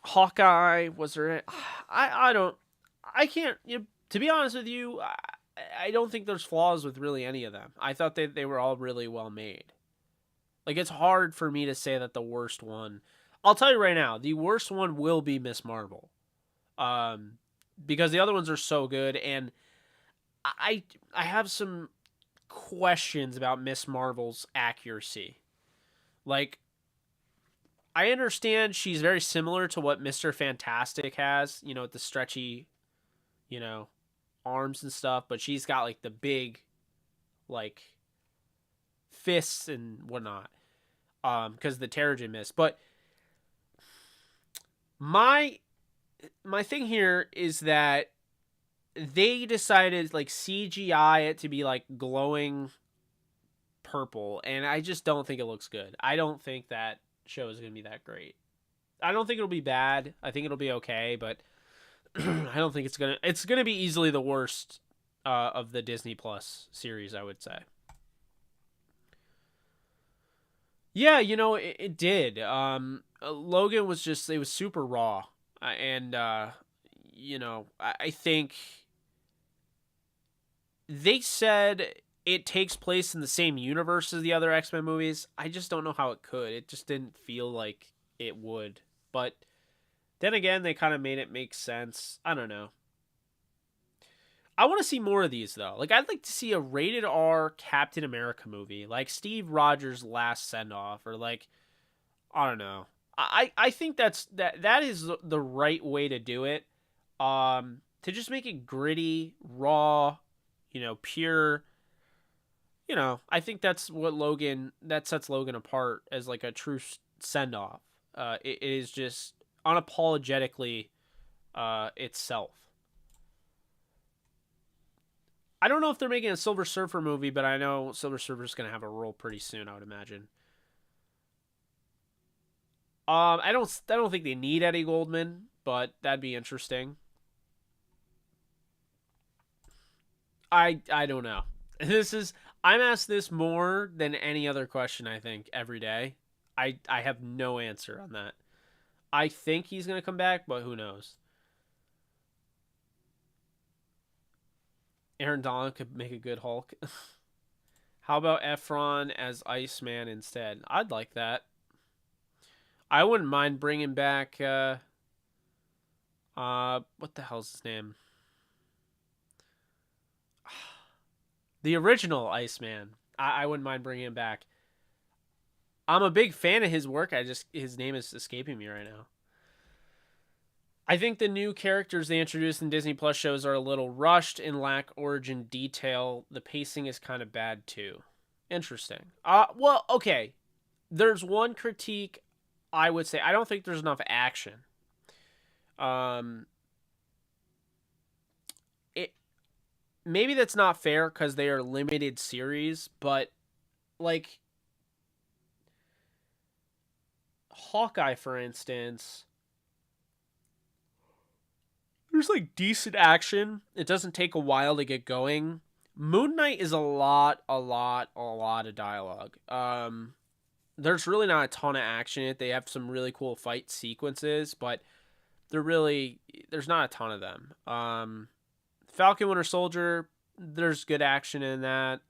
Hawkeye, was there? I don't. I can't. To be honest with you, I don't think there's flaws with really any of them. I thought they were all really well made. Like, it's hard for me to say that the worst one. I'll tell you right now, the worst one will be Miss Marvel, because the other ones are so good, and I have some questions about Miss Marvel's accuracy. Like, I understand she's very similar to what Mr. Fantastic has, with the stretchy, you know, arms and stuff, but she's got like the big, like, fists and whatnot, because the Terrigen Mist. But my thing here is that they decided like CGI it to be like glowing purple, and I just don't think it looks good. I don't think that show is going to be that great. I don't think it'll be bad. I think it'll be okay, but I don't think it's gonna be easily the worst of the Disney Plus series, I would say. Yeah, it did. Logan was just, it was super raw, and I think they said it takes place in the same universe as the other X-Men movies. I just don't know how it could. It just didn't feel like it would. But then again, they kind of made it make sense. I don't know. I want to see more of these, though. Like, I'd like to see a rated R Captain America movie, like Steve Rogers' last send-off, or like, I don't know. I think that is the right way to do it. To just make it gritty, raw, pure. I think that's that sets Logan apart as like a true send off. It is just unapologetically itself. I don't know if they're making a Silver Surfer movie, but I know Silver Surfer's going to have a role pretty soon, I would imagine. I don't think they need Eddie Goldman, but that'd be interesting. I don't know. I'm asked this more than any other question, I think, every day. I have no answer on that. I think he's going to come back, but who knows? Aaron Donald could make a good Hulk. How about Efron as Iceman instead? I'd like that. I wouldn't mind bringing back what the hell's his name? The original Iceman. I wouldn't mind bringing him back. I'm a big fan of his work. His name is escaping me right now. I think the new characters they introduced in Disney Plus shows are a little rushed and lack origin detail. The pacing is kind of bad too. Interesting. Well, okay. There's one critique I would say. I don't think there's enough action. It maybe that's not fair because they are limited series, but like Hawkeye, for instance, there's like decent action. It doesn't take a while to get going. Moon Knight is a lot of dialogue. There's really not a ton of action in it. They have some really cool fight sequences, but there's not a ton of them. Falcon Winter Soldier, there's good action in that.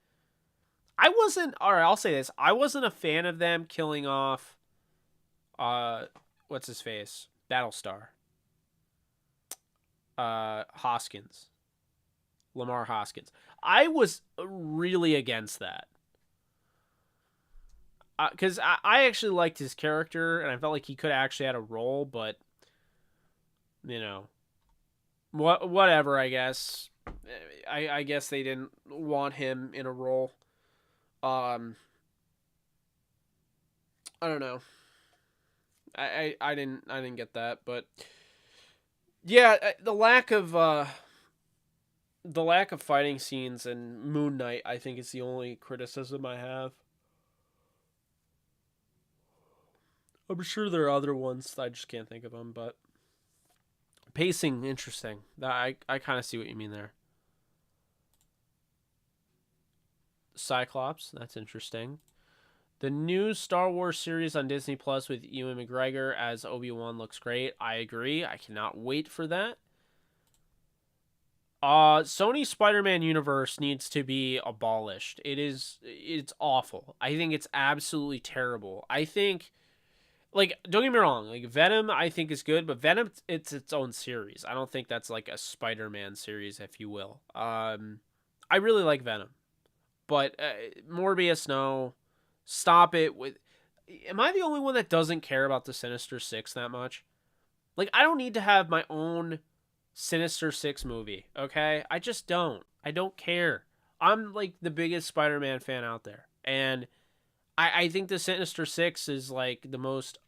I'll say this. I wasn't a fan of them killing off, what's his face? Battlestar. Hoskins. Lamar Hoskins. I was really against that. Because I actually liked his character, and I felt like he could have actually had a role, but, whatever, I guess. I guess they didn't want him in a role. I don't know. I didn't get that, but yeah, the lack of fighting scenes in Moon Knight, I think, is the only criticism I have. I'm sure there are other ones. I just can't think of them, but pacing, interesting. I kind of see what you mean there. Cyclops. That's interesting. The new Star Wars series on Disney Plus with Ewan McGregor as Obi-Wan looks great. I agree. I cannot wait for that. Sony Spider-Man universe needs to be abolished. It's awful. I think it's absolutely terrible. I think, like, don't get me wrong, like Venom I think is good, but Venom, it's its own series. I don't think that's like a Spider-Man series, if you will. I really like Venom, but Morbius, no. Stop it with. Am I the only one that doesn't care about the Sinister Six that much? Like, I don't need to have my own Sinister Six movie, okay? I just don't. I don't care. I'm like the biggest Spider-Man fan out there. And I think the Sinister Six is like the most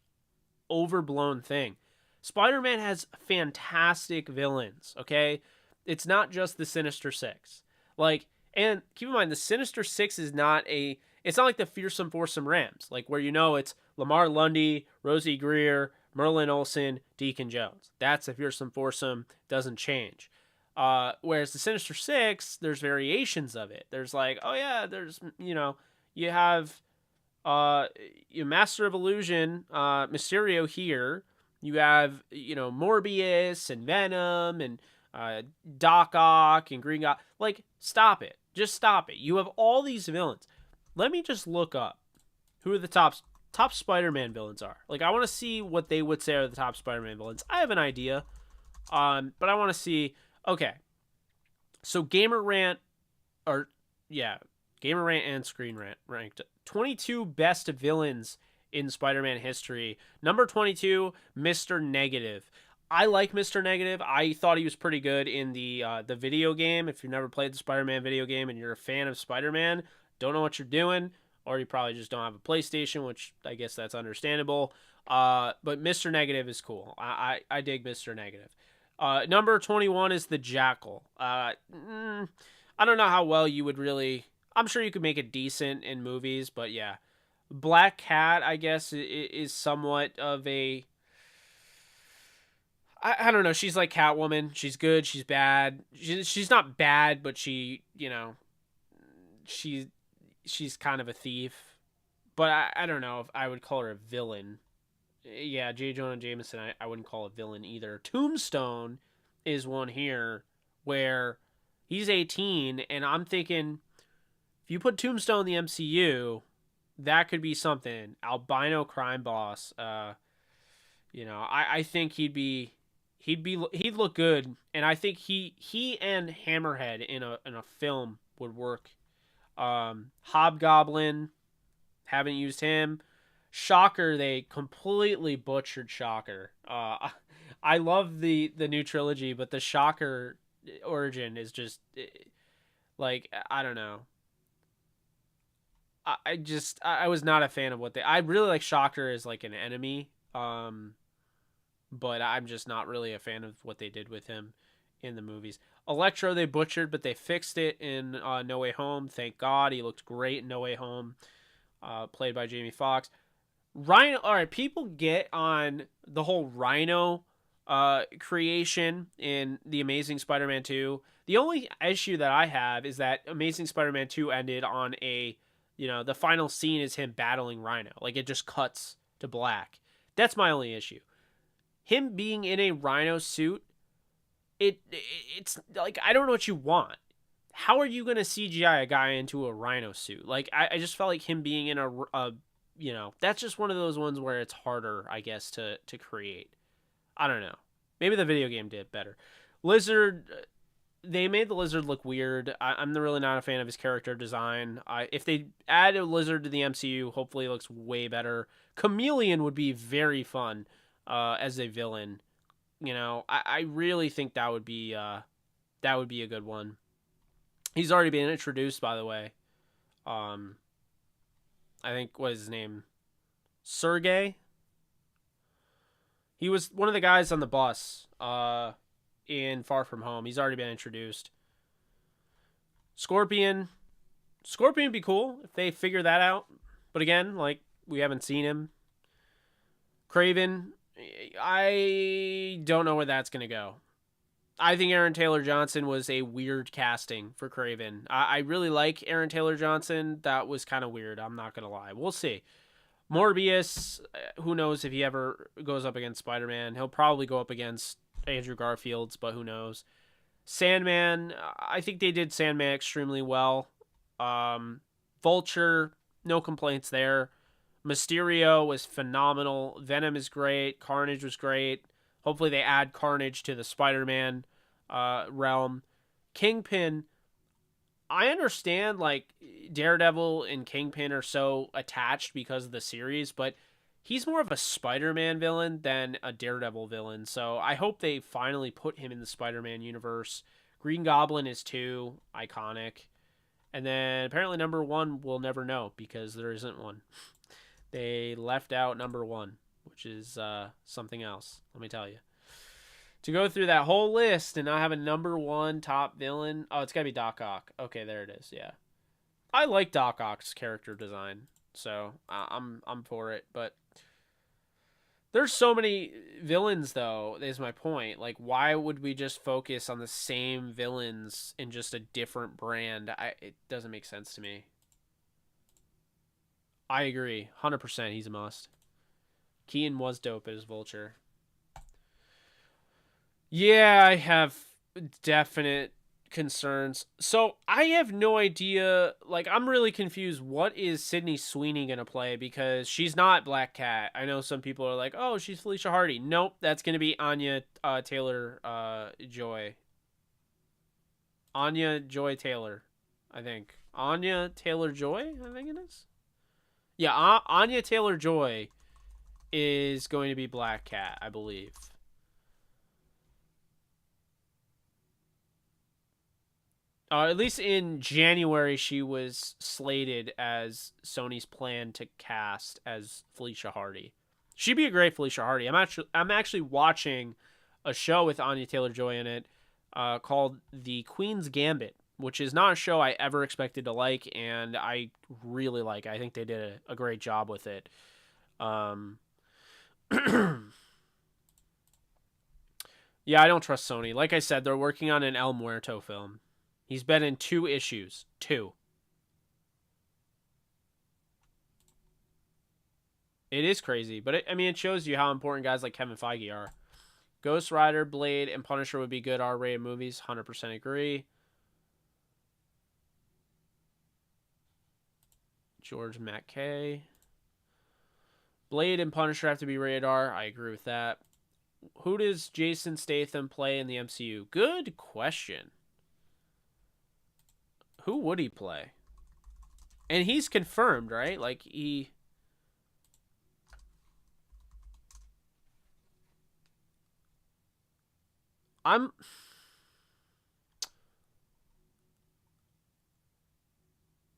overblown thing. Spider-Man has fantastic villains, okay? It's not just the Sinister Six. Like, and keep in mind, the Sinister Six is not a. It's not like the Fearsome Foursome Rams, like where it's Lamar Lundy, Rosie Greer, Merlin Olsen, Deacon Jones. That's the Fearsome Foursome, doesn't change. Whereas the Sinister Six, there's variations of it. There's like, oh yeah, there's, you have your Master of Illusion, Mysterio here. You have, Morbius and Venom and Doc Ock and Green Goblin. Like, stop it. Just stop it. You have all these villains. Let me just look up who the top Spider-Man villains are. Like, I want to see what they would say are the top Spider-Man villains. I have an idea, but I want to see. Okay, so Gamer Rant and Screen Rant ranked 22 best villains in Spider-Man history. Number 22, Mr. Negative. I like Mr. Negative. I thought he was pretty good in the video game. If you've never played the Spider-Man video game and you're a fan of Spider-Man, don't know what you're doing, or you probably just don't have a PlayStation, which I guess that's understandable. But Mr. Negative is cool. I dig Mr. Negative. Number 21 is the Jackal. I don't know how well you would really. I'm sure you could make it decent in movies, but yeah. Black Cat, I guess, is somewhat of a. I don't know. She's like Catwoman. She's good. She's bad. She's not bad, but she's kind of a thief. But I don't know if I would call her a villain. Yeah, J. Jonah Jameson, I wouldn't call a villain either. Tombstone is one here where he's 18, and I'm thinking if you put Tombstone in the MCU, that could be something. Albino crime boss. I think he'd look good, and I think he and Hammerhead in a film would work. Hobgoblin, haven't used him. Shocker, they completely butchered Shocker. I love the new trilogy, but the Shocker origin is just like, I don't know. I was not a fan of I really like Shocker as like an enemy, but I'm just not really a fan of what they did with him in the movies. Electro they butchered, but they fixed it in No Way Home. Thank God, he looked great in No Way Home, played by Jamie Foxx. Rhino. All right, people get on the whole Rhino creation in the Amazing Spider-Man 2. The only issue that I have is that Amazing Spider-Man 2 ended on the final scene is him battling Rhino. Like, it just cuts to black. That's my only issue. Him being in a Rhino suit, it's like, I don't know what you want. How are you going to CGI a guy into a Rhino suit? Like, I just felt like him being in a that's just one of those ones where it's harder, I guess, to create. I don't know. Maybe the video game did better. Lizard, they made the Lizard look weird. I'm really not a fan of his character design. If they add a Lizard to the MCU, hopefully it looks way better. Chameleon would be very fun as a villain. I really think that would be a good one. He's already been introduced, by the way. I think, what is his name? Sergey? He was one of the guys on the bus in Far From Home. He's already been introduced. Scorpion would be cool if they figure that out. But again, like, we haven't seen him. Kraven, I don't know where that's going to go. I think Aaron Taylor Johnson was a weird casting for Craven. I really like Aaron Taylor Johnson. That was kind of weird. I'm not gonna lie. We'll see. Morbius, who knows if he ever goes up against Spider-Man? He'll probably go up against Andrew Garfield's, but who knows? Sandman, I think they did Sandman extremely well. Vulture, no complaints there. Mysterio was phenomenal. Venom is great. Carnage was great. Hopefully they add Carnage to the Spider-Man realm. Kingpin, I understand like Daredevil and Kingpin are so attached because of the series, but he's more of a Spider-Man villain than a Daredevil villain. So I hope they finally put him in the Spider-Man universe. Green Goblin is too iconic. And then apparently number one we'll never know because there isn't one. They left out number one, which is something else, let me tell you. To go through that whole list and not have a number one top villain. Oh, it's got to be Doc Ock. Okay, there it is. Yeah. I like Doc Ock's character design, so I'm for it. But there's so many villains, though, is my point. Like, why would we just focus on the same villains in just a different brand? It doesn't make sense to me. I agree. 100% he's a must. Keaton was dope as Vulture. Yeah, I have definite concerns. So I have no idea. Like, I'm really confused. What is Sydney Sweeney gonna play? Because she's not Black Cat. I know some people are like, "Oh, she's Felicia Hardy." Nope, that's gonna be Anya Taylor Joy. Anya Joy Taylor, I think. Anya Taylor Joy, I think it is. Yeah, Anya Taylor Joy is going to be Black Cat, I believe. At least in January, she was slated as Sony's plan to cast as Felicia Hardy. She'd be a great Felicia Hardy. I'm actually watching a show with Anya Taylor-Joy in it called The Queen's Gambit, which is not a show I ever expected to like, and I really like. I think they did a great job with it. Yeah, I don't trust Sony. Like I said, they're working on an El Muerto film. He's been in 2 issues. 2. It is crazy, but it shows you how important guys like Kevin Feige are. Ghost Rider, Blade, and Punisher would be good R-rated movies. 100% agree. George Mackay. Blade and Punisher have to be rated R. I agree with that. Who does Jason Statham play in the MCU? Good question. Who would he play? And he's confirmed, right? Like,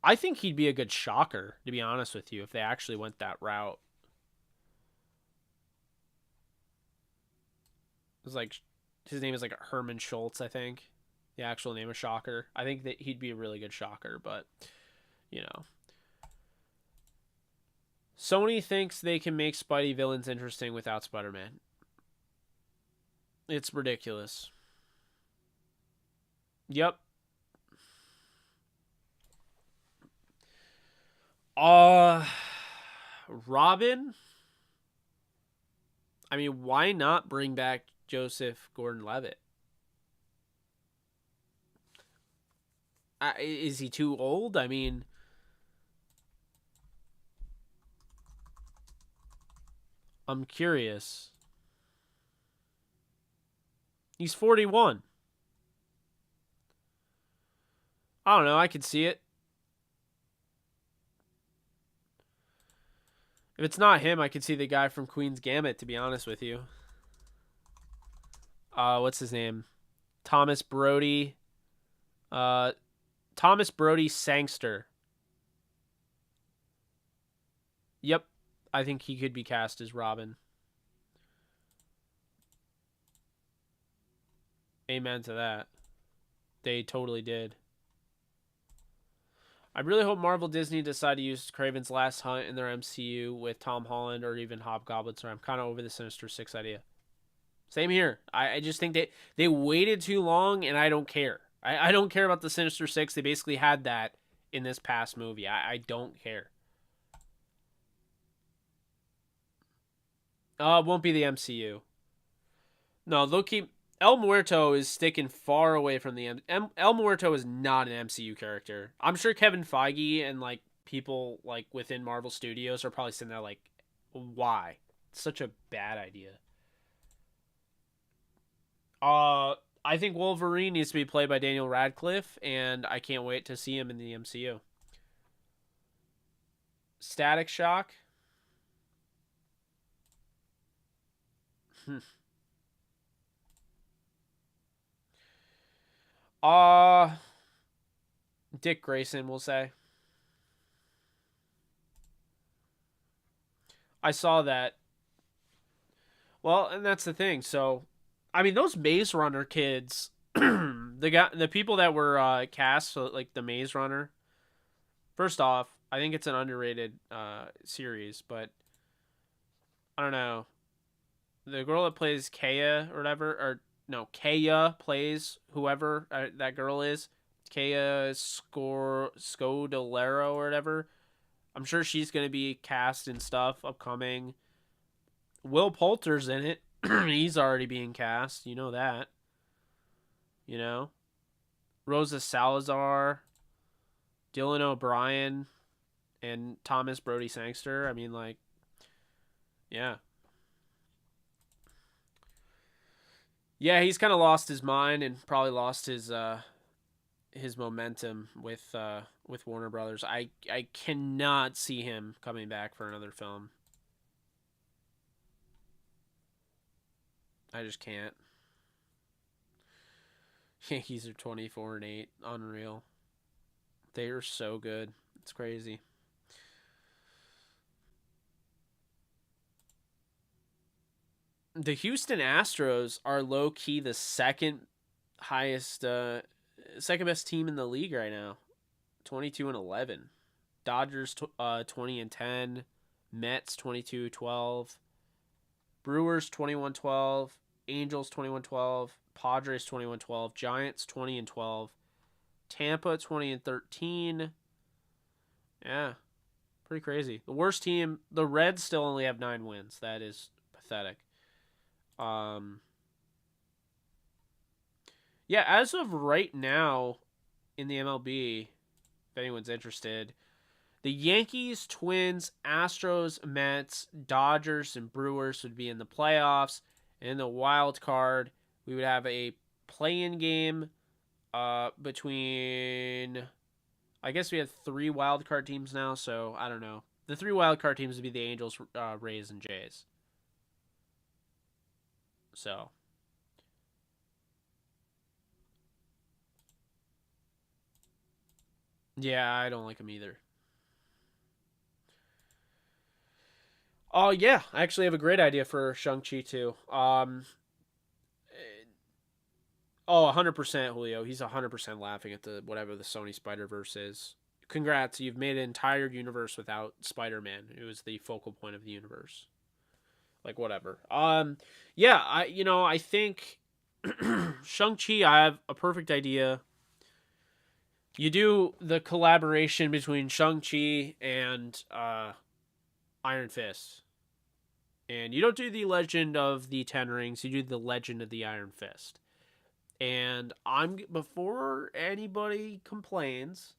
I think he'd be a good Shocker, to be honest with you, if they actually went that route. It's like, his name is like Herman Schultz, I think. The actual name of Shocker. I think that he'd be a really good Shocker, but, you know. Sony thinks they can make Spidey villains interesting without Spider-Man. It's ridiculous. Yep. Robin? I mean, why not bring back Joseph Gordon-Levitt? Is he too old? I mean, I'm curious. He's 41. I don't know. I could see it. If it's not him, I could see the guy from Queen's Gambit, to be honest with you. What's his name? Thomas Brody. Thomas Brody Sangster. Yep. I think he could be cast as Robin. Amen to that. They totally did. I really hope Marvel Disney decide to use Kraven's Last Hunt in their MCU with Tom Holland or even Hobgoblin. So I'm kind of over the Sinister Six idea. Same here. I just think they waited too long, and I don't care. I don't care about the Sinister Six. They basically had that in this past movie. I don't care. It won't be the MCU. No, they'll keep. El Muerto is sticking far away from the El Muerto is not an MCU character. I'm sure Kevin Feige and like people like within Marvel Studios are probably sitting there like, why? It's such a bad idea. Uh, I think Wolverine needs to be played by Daniel Radcliffe, and I can't wait to see him in the MCU. Static Shock. uh Dick Grayson, we'll say. I saw that. Well, and that's the thing. So, I mean, those Maze Runner kids, the people that were cast, so like the Maze Runner. First off, I think it's an underrated series, but I don't know. The girl that plays Kaya or whatever, or no, Kaya plays whoever that girl is. Kaya Scodolero or whatever. I'm sure she's going to be cast and stuff upcoming. Will Poulter's in it. He's already being cast. You know that. You know? Rosa Salazar, Dylan O'Brien, and Thomas Brody Sangster. I mean, like, yeah. Yeah, he's kind of lost his mind and probably lost his momentum with Warner Brothers. I cannot see him coming back for another film. I just can't. Yankees are 24-8, unreal. They are so good. It's crazy. The Houston Astros are low key the highest, second best team in the league right now. 22-11. Dodgers 20-10. Mets 22-12. Brewers 21-12. Angels 21-12. Padres 21-12. Giants 20-12. Tampa 20-13. Yeah, pretty crazy. The worst team, the Reds still only have 9 wins. That is pathetic. Um, yeah, as of right now in the MLB, if anyone's interested, the Yankees, Twins, Astros, Mets, Dodgers, and Brewers would be in the playoffs. And in the wild card, we would have a play-in game between. I guess we have 3 wild card teams now, so I don't know. The 3 wild card teams would be the Angels, Rays, and Jays. So, yeah, I don't like them either. Oh, yeah, I actually have a great idea for Shang-Chi too. Oh, 100% Julio. He's 100% laughing at the whatever the Sony Spider-Verse is. Congrats, you've made an entire universe without Spider-Man, who is the focal point of the universe. Like whatever. Yeah, I think Shang-Chi, I have a perfect idea. You do the collaboration between Shang-Chi and Iron Fist. And you don't do the Legend of the Ten Rings, you do the Legend of the Iron Fist. And before anybody complains,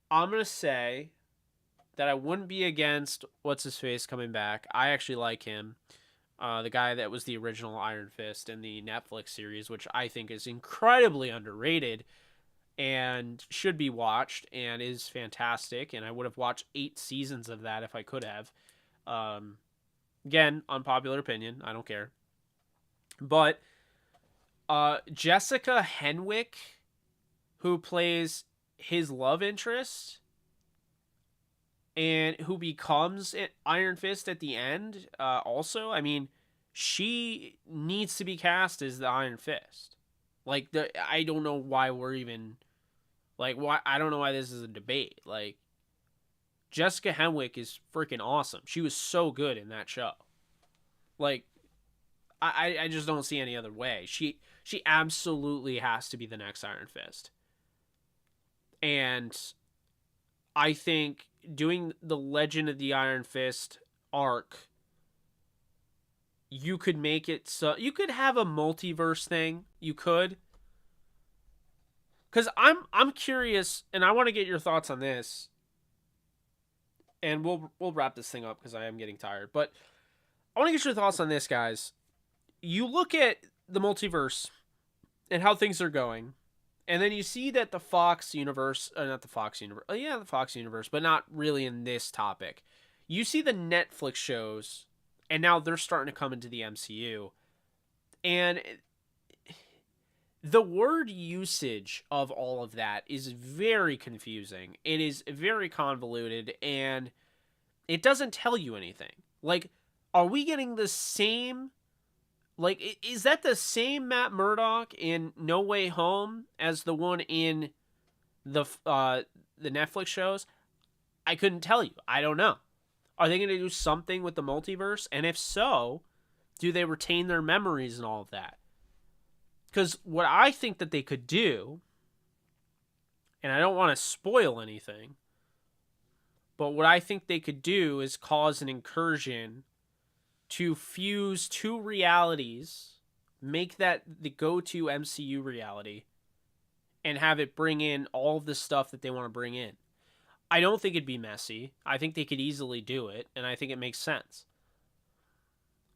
I'm going to say that I wouldn't be against what's his face coming back. I actually like him. The guy that was the original Iron Fist in the Netflix series, which I think is incredibly underrated and should be watched and is fantastic. And I would have watched 8 seasons of that if I could have. Again, unpopular opinion. I don't care. But Jessica Henwick, who plays his love interest and who becomes Iron Fist at the end, also, I mean, she needs to be cast as the Iron Fist. Like, I don't know why we're even, like, why, I don't know why this is a debate. Like, Jessica Henwick is freaking awesome. She was so good in that show. Like, I just don't see any other way. She absolutely has to be the next Iron Fist. And I think doing the Legend of the Iron Fist arc, you could make it so you could have a multiverse thing. You could, because I'm curious, and I want to get your thoughts on this. And we'll wrap this thing up because I am getting tired. But I want to get your thoughts on this, guys. You look at the multiverse and how things are going, and then you see that the Fox universe, not the Fox universe, yeah, the Fox universe, but not really in this topic. You see the Netflix shows, and now they're starting to come into the MCU. And the word usage of all of that is very confusing. It is very convoluted, and it doesn't tell you anything. Like, are we getting the same... Like, is that the same Matt Murdock in No Way Home as the one in the Netflix shows? I couldn't tell you. I don't know. Are they going to do something with the multiverse? And if so, do they retain their memories and all of that? Because what I think that they could do, and I don't want to spoil anything, but what I think they could do is cause an incursion to fuse two realities, make that the go-to MCU reality, and have it bring in all of the stuff that they want to bring in. I don't think it'd be messy. I think they could easily do it, and I think it makes sense.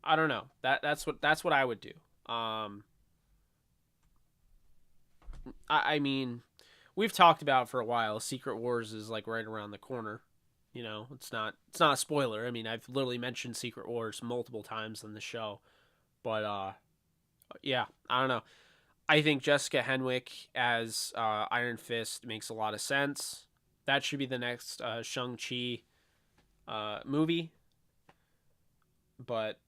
I don't know. That's what I would do. I mean, we've talked about it for a while. Secret Wars is like right around the corner. You know, it's not a spoiler. I mean, I've literally mentioned Secret Wars multiple times in the show. But yeah, I don't know. I think Jessica Henwick as Iron Fist makes a lot of sense. That should be the next Shang-Chi movie. But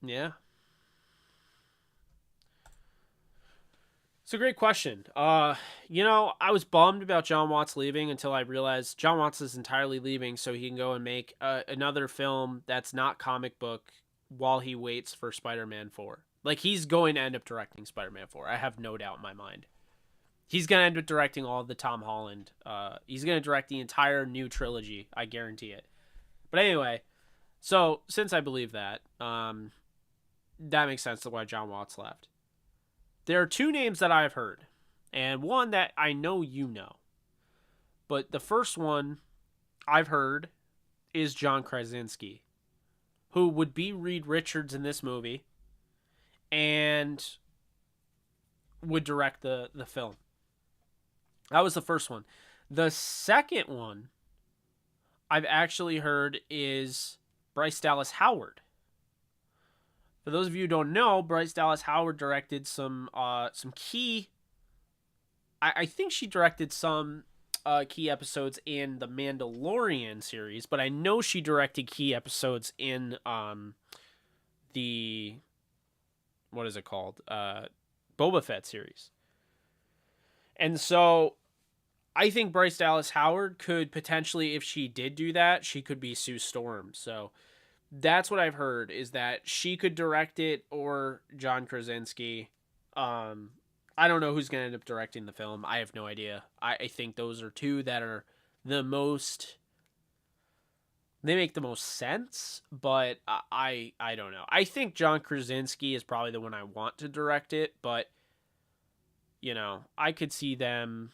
yeah. It's a great question. I was bummed about John Watts leaving until I realized John Watts is entirely leaving so he can go and make another film that's not comic book while he waits for Spider-Man 4. Like, he's going to end up directing Spider-Man 4. I have no doubt in my mind. He's going to end up directing all of the Tom Holland. He's going to direct the entire new trilogy. I guarantee it. But anyway, so since I believe that, that makes sense to why John Watts left. There are two names that I've heard, and one that I know you know. But the first one I've heard is John Krasinski, who would be Reed Richards in this movie and would direct the film. That was the first one. The second one I've actually heard is Bryce Dallas Howard. For those of you who don't know, Bryce Dallas Howard directed some key... I think she directed some key episodes in the Mandalorian series, but I know she directed key episodes in the... What is it called? Boba Fett series. And so I think Bryce Dallas Howard could potentially, if she did do that, she could be Sue Storm. So that's what I've heard, is that she could direct it or John Krasinski. I don't know who's going to end up directing the film. I have no idea. I think those are two that are the most... They make the most sense, but I don't know. I think John Krasinski is probably the one I want to direct it, but, you know, I could see them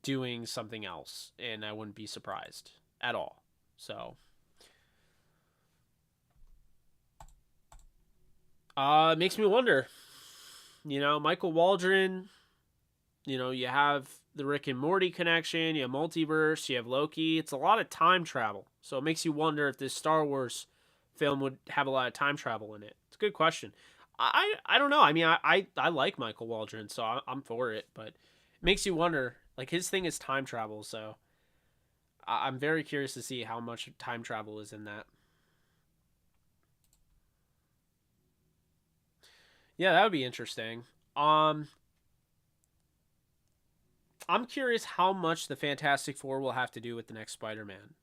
doing something else, and I wouldn't be surprised at all. So... it makes me wonder, you know, Michael Waldron, you know, you have the Rick and Morty connection, you have multiverse, you have Loki. It's a lot of time travel. So it makes you wonder if this Star Wars film would have a lot of time travel in it. It's a good question. I don't know. I mean, I like Michael Waldron, so I'm for it. But it makes you wonder, like, his thing is time travel. So I'm very curious to see how much time travel is in that. Yeah, that would be interesting. I'm curious how much the Fantastic Four will have to do with the next Spider-Man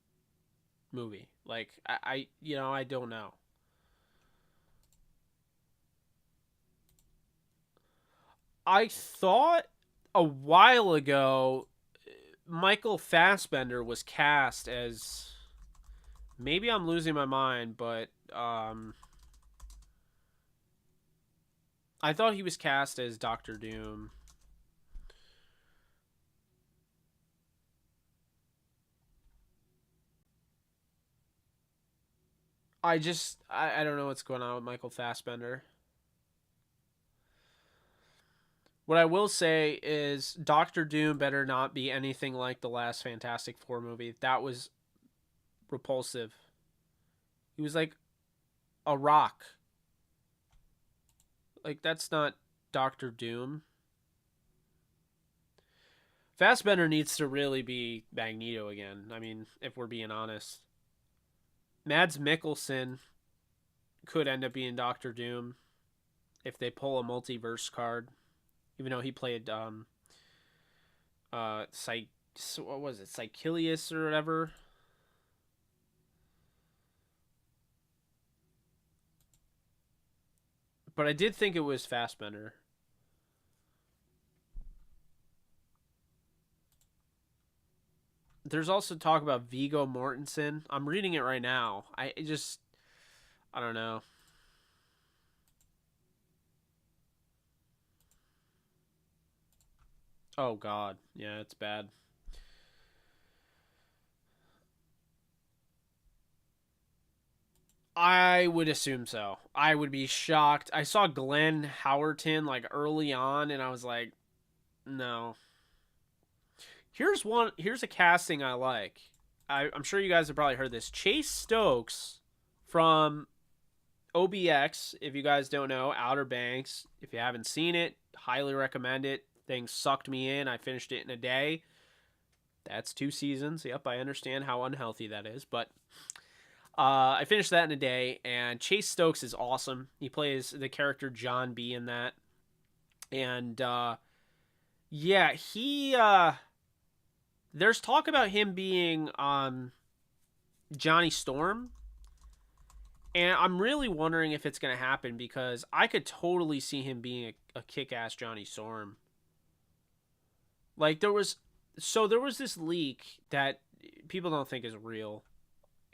movie. Like, I don't know. I thought a while ago Michael Fassbender was cast as, maybe I'm losing my mind, but I thought he was cast as Doctor Doom. I don't know what's going on with Michael Fassbender. What I will say is Doctor Doom better not be anything like the last Fantastic Four movie. That was repulsive. He was like a rock. Like, that's not Doctor Doom. Fassbender needs to really be Magneto again. I mean, if we're being honest. Mads Mikkelsen could end up being Doctor Doom if they pull a multiverse card. Even though he played what was it, Psychilius or whatever. But I did think it was Fassbender. There's also talk about Viggo Mortensen. I'm reading it right now. I don't know. Oh God, yeah, it's bad. I would assume so. I would be shocked. I saw Glenn Howerton like early on, and I was like, no. Here's one. Here's a casting I like. I'm sure you guys have probably heard this. Chase Stokes from OBX. If you guys don't know, Outer Banks. If you haven't seen it, highly recommend it. Thing sucked me in. I finished it in a day. That's 2 seasons. Yep, I understand how unhealthy that is, but I finished that in a day. And Chase Stokes is awesome. He plays the character John B in that, and yeah, he. There's talk about him being Johnny Storm. And I'm really wondering if it's going to happen because I could totally see him being a kick-ass Johnny Storm. Like there was this leak that people don't think is real.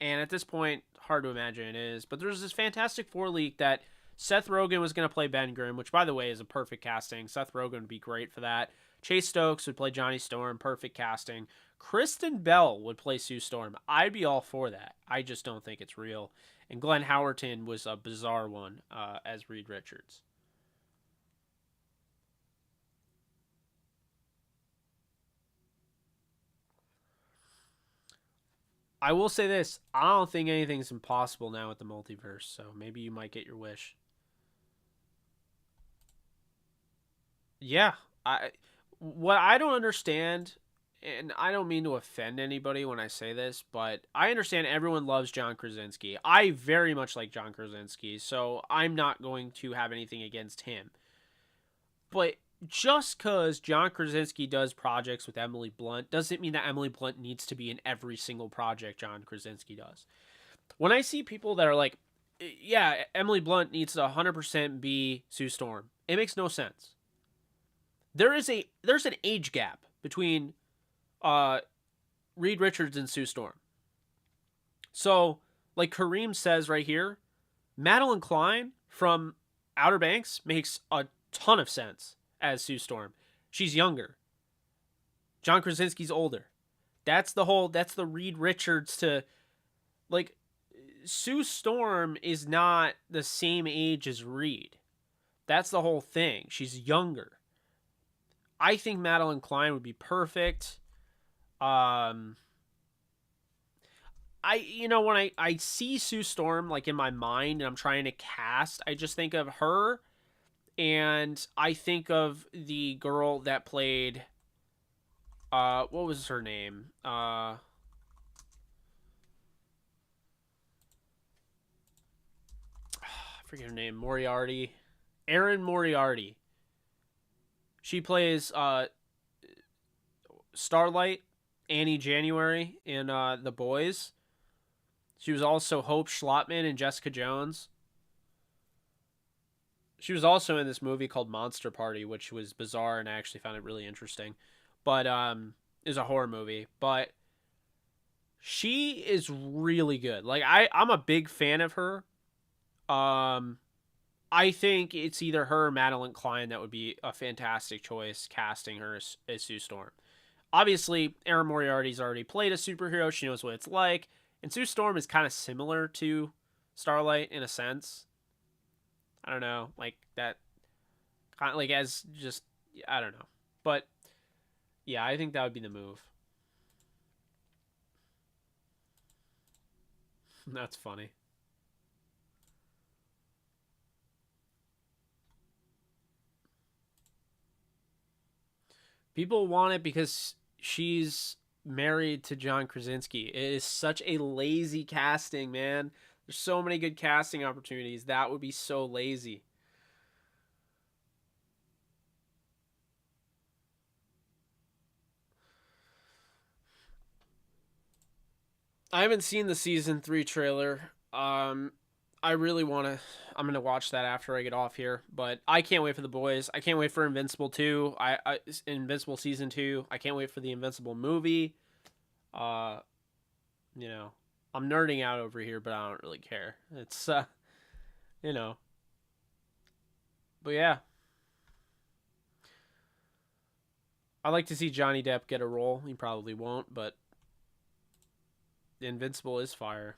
And at this point, hard to imagine it is. But there's this Fantastic Four leak that Seth Rogen was going to play Ben Grimm, which, by the way, is a perfect casting. Seth Rogen would be great for that. Chase Stokes would play Johnny Storm, perfect casting. Kristen Bell would play Sue Storm. I'd be all for that. I just don't think it's real. And Glenn Howerton was a bizarre one as Reed Richards. I will say this. I don't think anything's impossible now with the multiverse, so maybe you might get your wish. Yeah, what I don't understand, and I don't mean to offend anybody when I say this, but I understand everyone loves John Krasinski. I very much like John Krasinski, so I'm not going to have anything against him. But just because John Krasinski does projects with Emily Blunt doesn't mean that Emily Blunt needs to be in every single project John Krasinski does. When I see people that are like, yeah, Emily Blunt needs to 100% be Sue Storm, it makes no sense. There's an age gap between uh Reed Richards and Sue Storm. So, like Kareem says right here, Madeline Klein from Outer Banks makes a ton of sense as Sue Storm. She's younger. John Krasinski's older. That's the Reed Richards to, like, Sue Storm is not the same age as Reed. That's the whole thing. She's younger. I think Madeline Klein would be perfect. Um, when I see Sue Storm like in my mind and I'm trying to cast, I just think of her and I think of the girl that played what was her name? I forget her name. Moriarty. Erin Moriarty. She plays Starlight, Annie January in The Boys. She was also Hope Schlottman in Jessica Jones. She was also in this movie called Monster Party, which was bizarre, and I actually found it really interesting. But it was a horror movie. But she is really good. Like I'm a big fan of her. Um, I think it's either her or Madeline Klein that would be a fantastic choice casting her as Sue Storm. Obviously, Erin Moriarty's already played a superhero. She knows what it's like. And Sue Storm is kind of similar to Starlight in a sense. I don't know, like that, kind of like as just I don't know, but yeah, I think that would be the move. That's funny. People want it because she's married to John Krasinski. It is such a lazy casting, man. There's so many good casting opportunities. That would be so lazy. I haven't seen the season 3 trailer. I really want to. I'm gonna watch that after I get off here. But I can't wait for the boys. I can't wait for Invincible 2. Invincible season 2. I can't wait for the Invincible movie. Uh, you know, I'm nerding out over here, but I don't really care. It's you know, but yeah, I like to see Johnny Depp get a role. He probably won't, but Invincible is fire.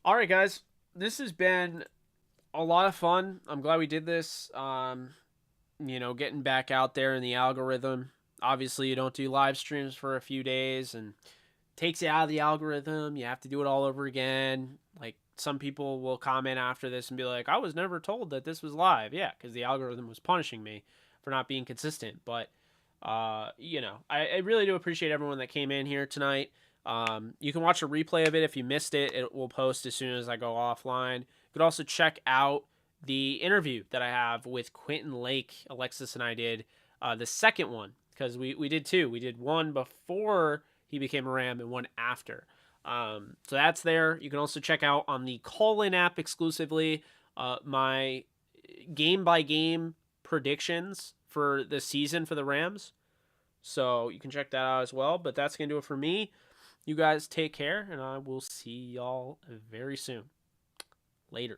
All right, guys, this has been a lot of fun. I'm glad we did this. Getting back out there in the algorithm. Obviously, you don't do live streams for a few days and takes you out of the algorithm. You have to do it all over again. Like some people will comment after this and be like, I was never told that this was live. Yeah, because the algorithm was punishing me for not being consistent. But, I really do appreciate everyone that came in here tonight. You can watch a replay of it if you missed it. It will post as soon as I go offline. You could also check out the interview that I have with Quentin Lake. Alexis and I did the second one because we did two. We did one before he became a Ram and one after. So that's there. You can also check out on the Call-In app exclusively my game by game predictions for the season for the Rams. So you can check that out as well. But that's going to do it for me. You guys take care, and I will see y'all very soon. Later.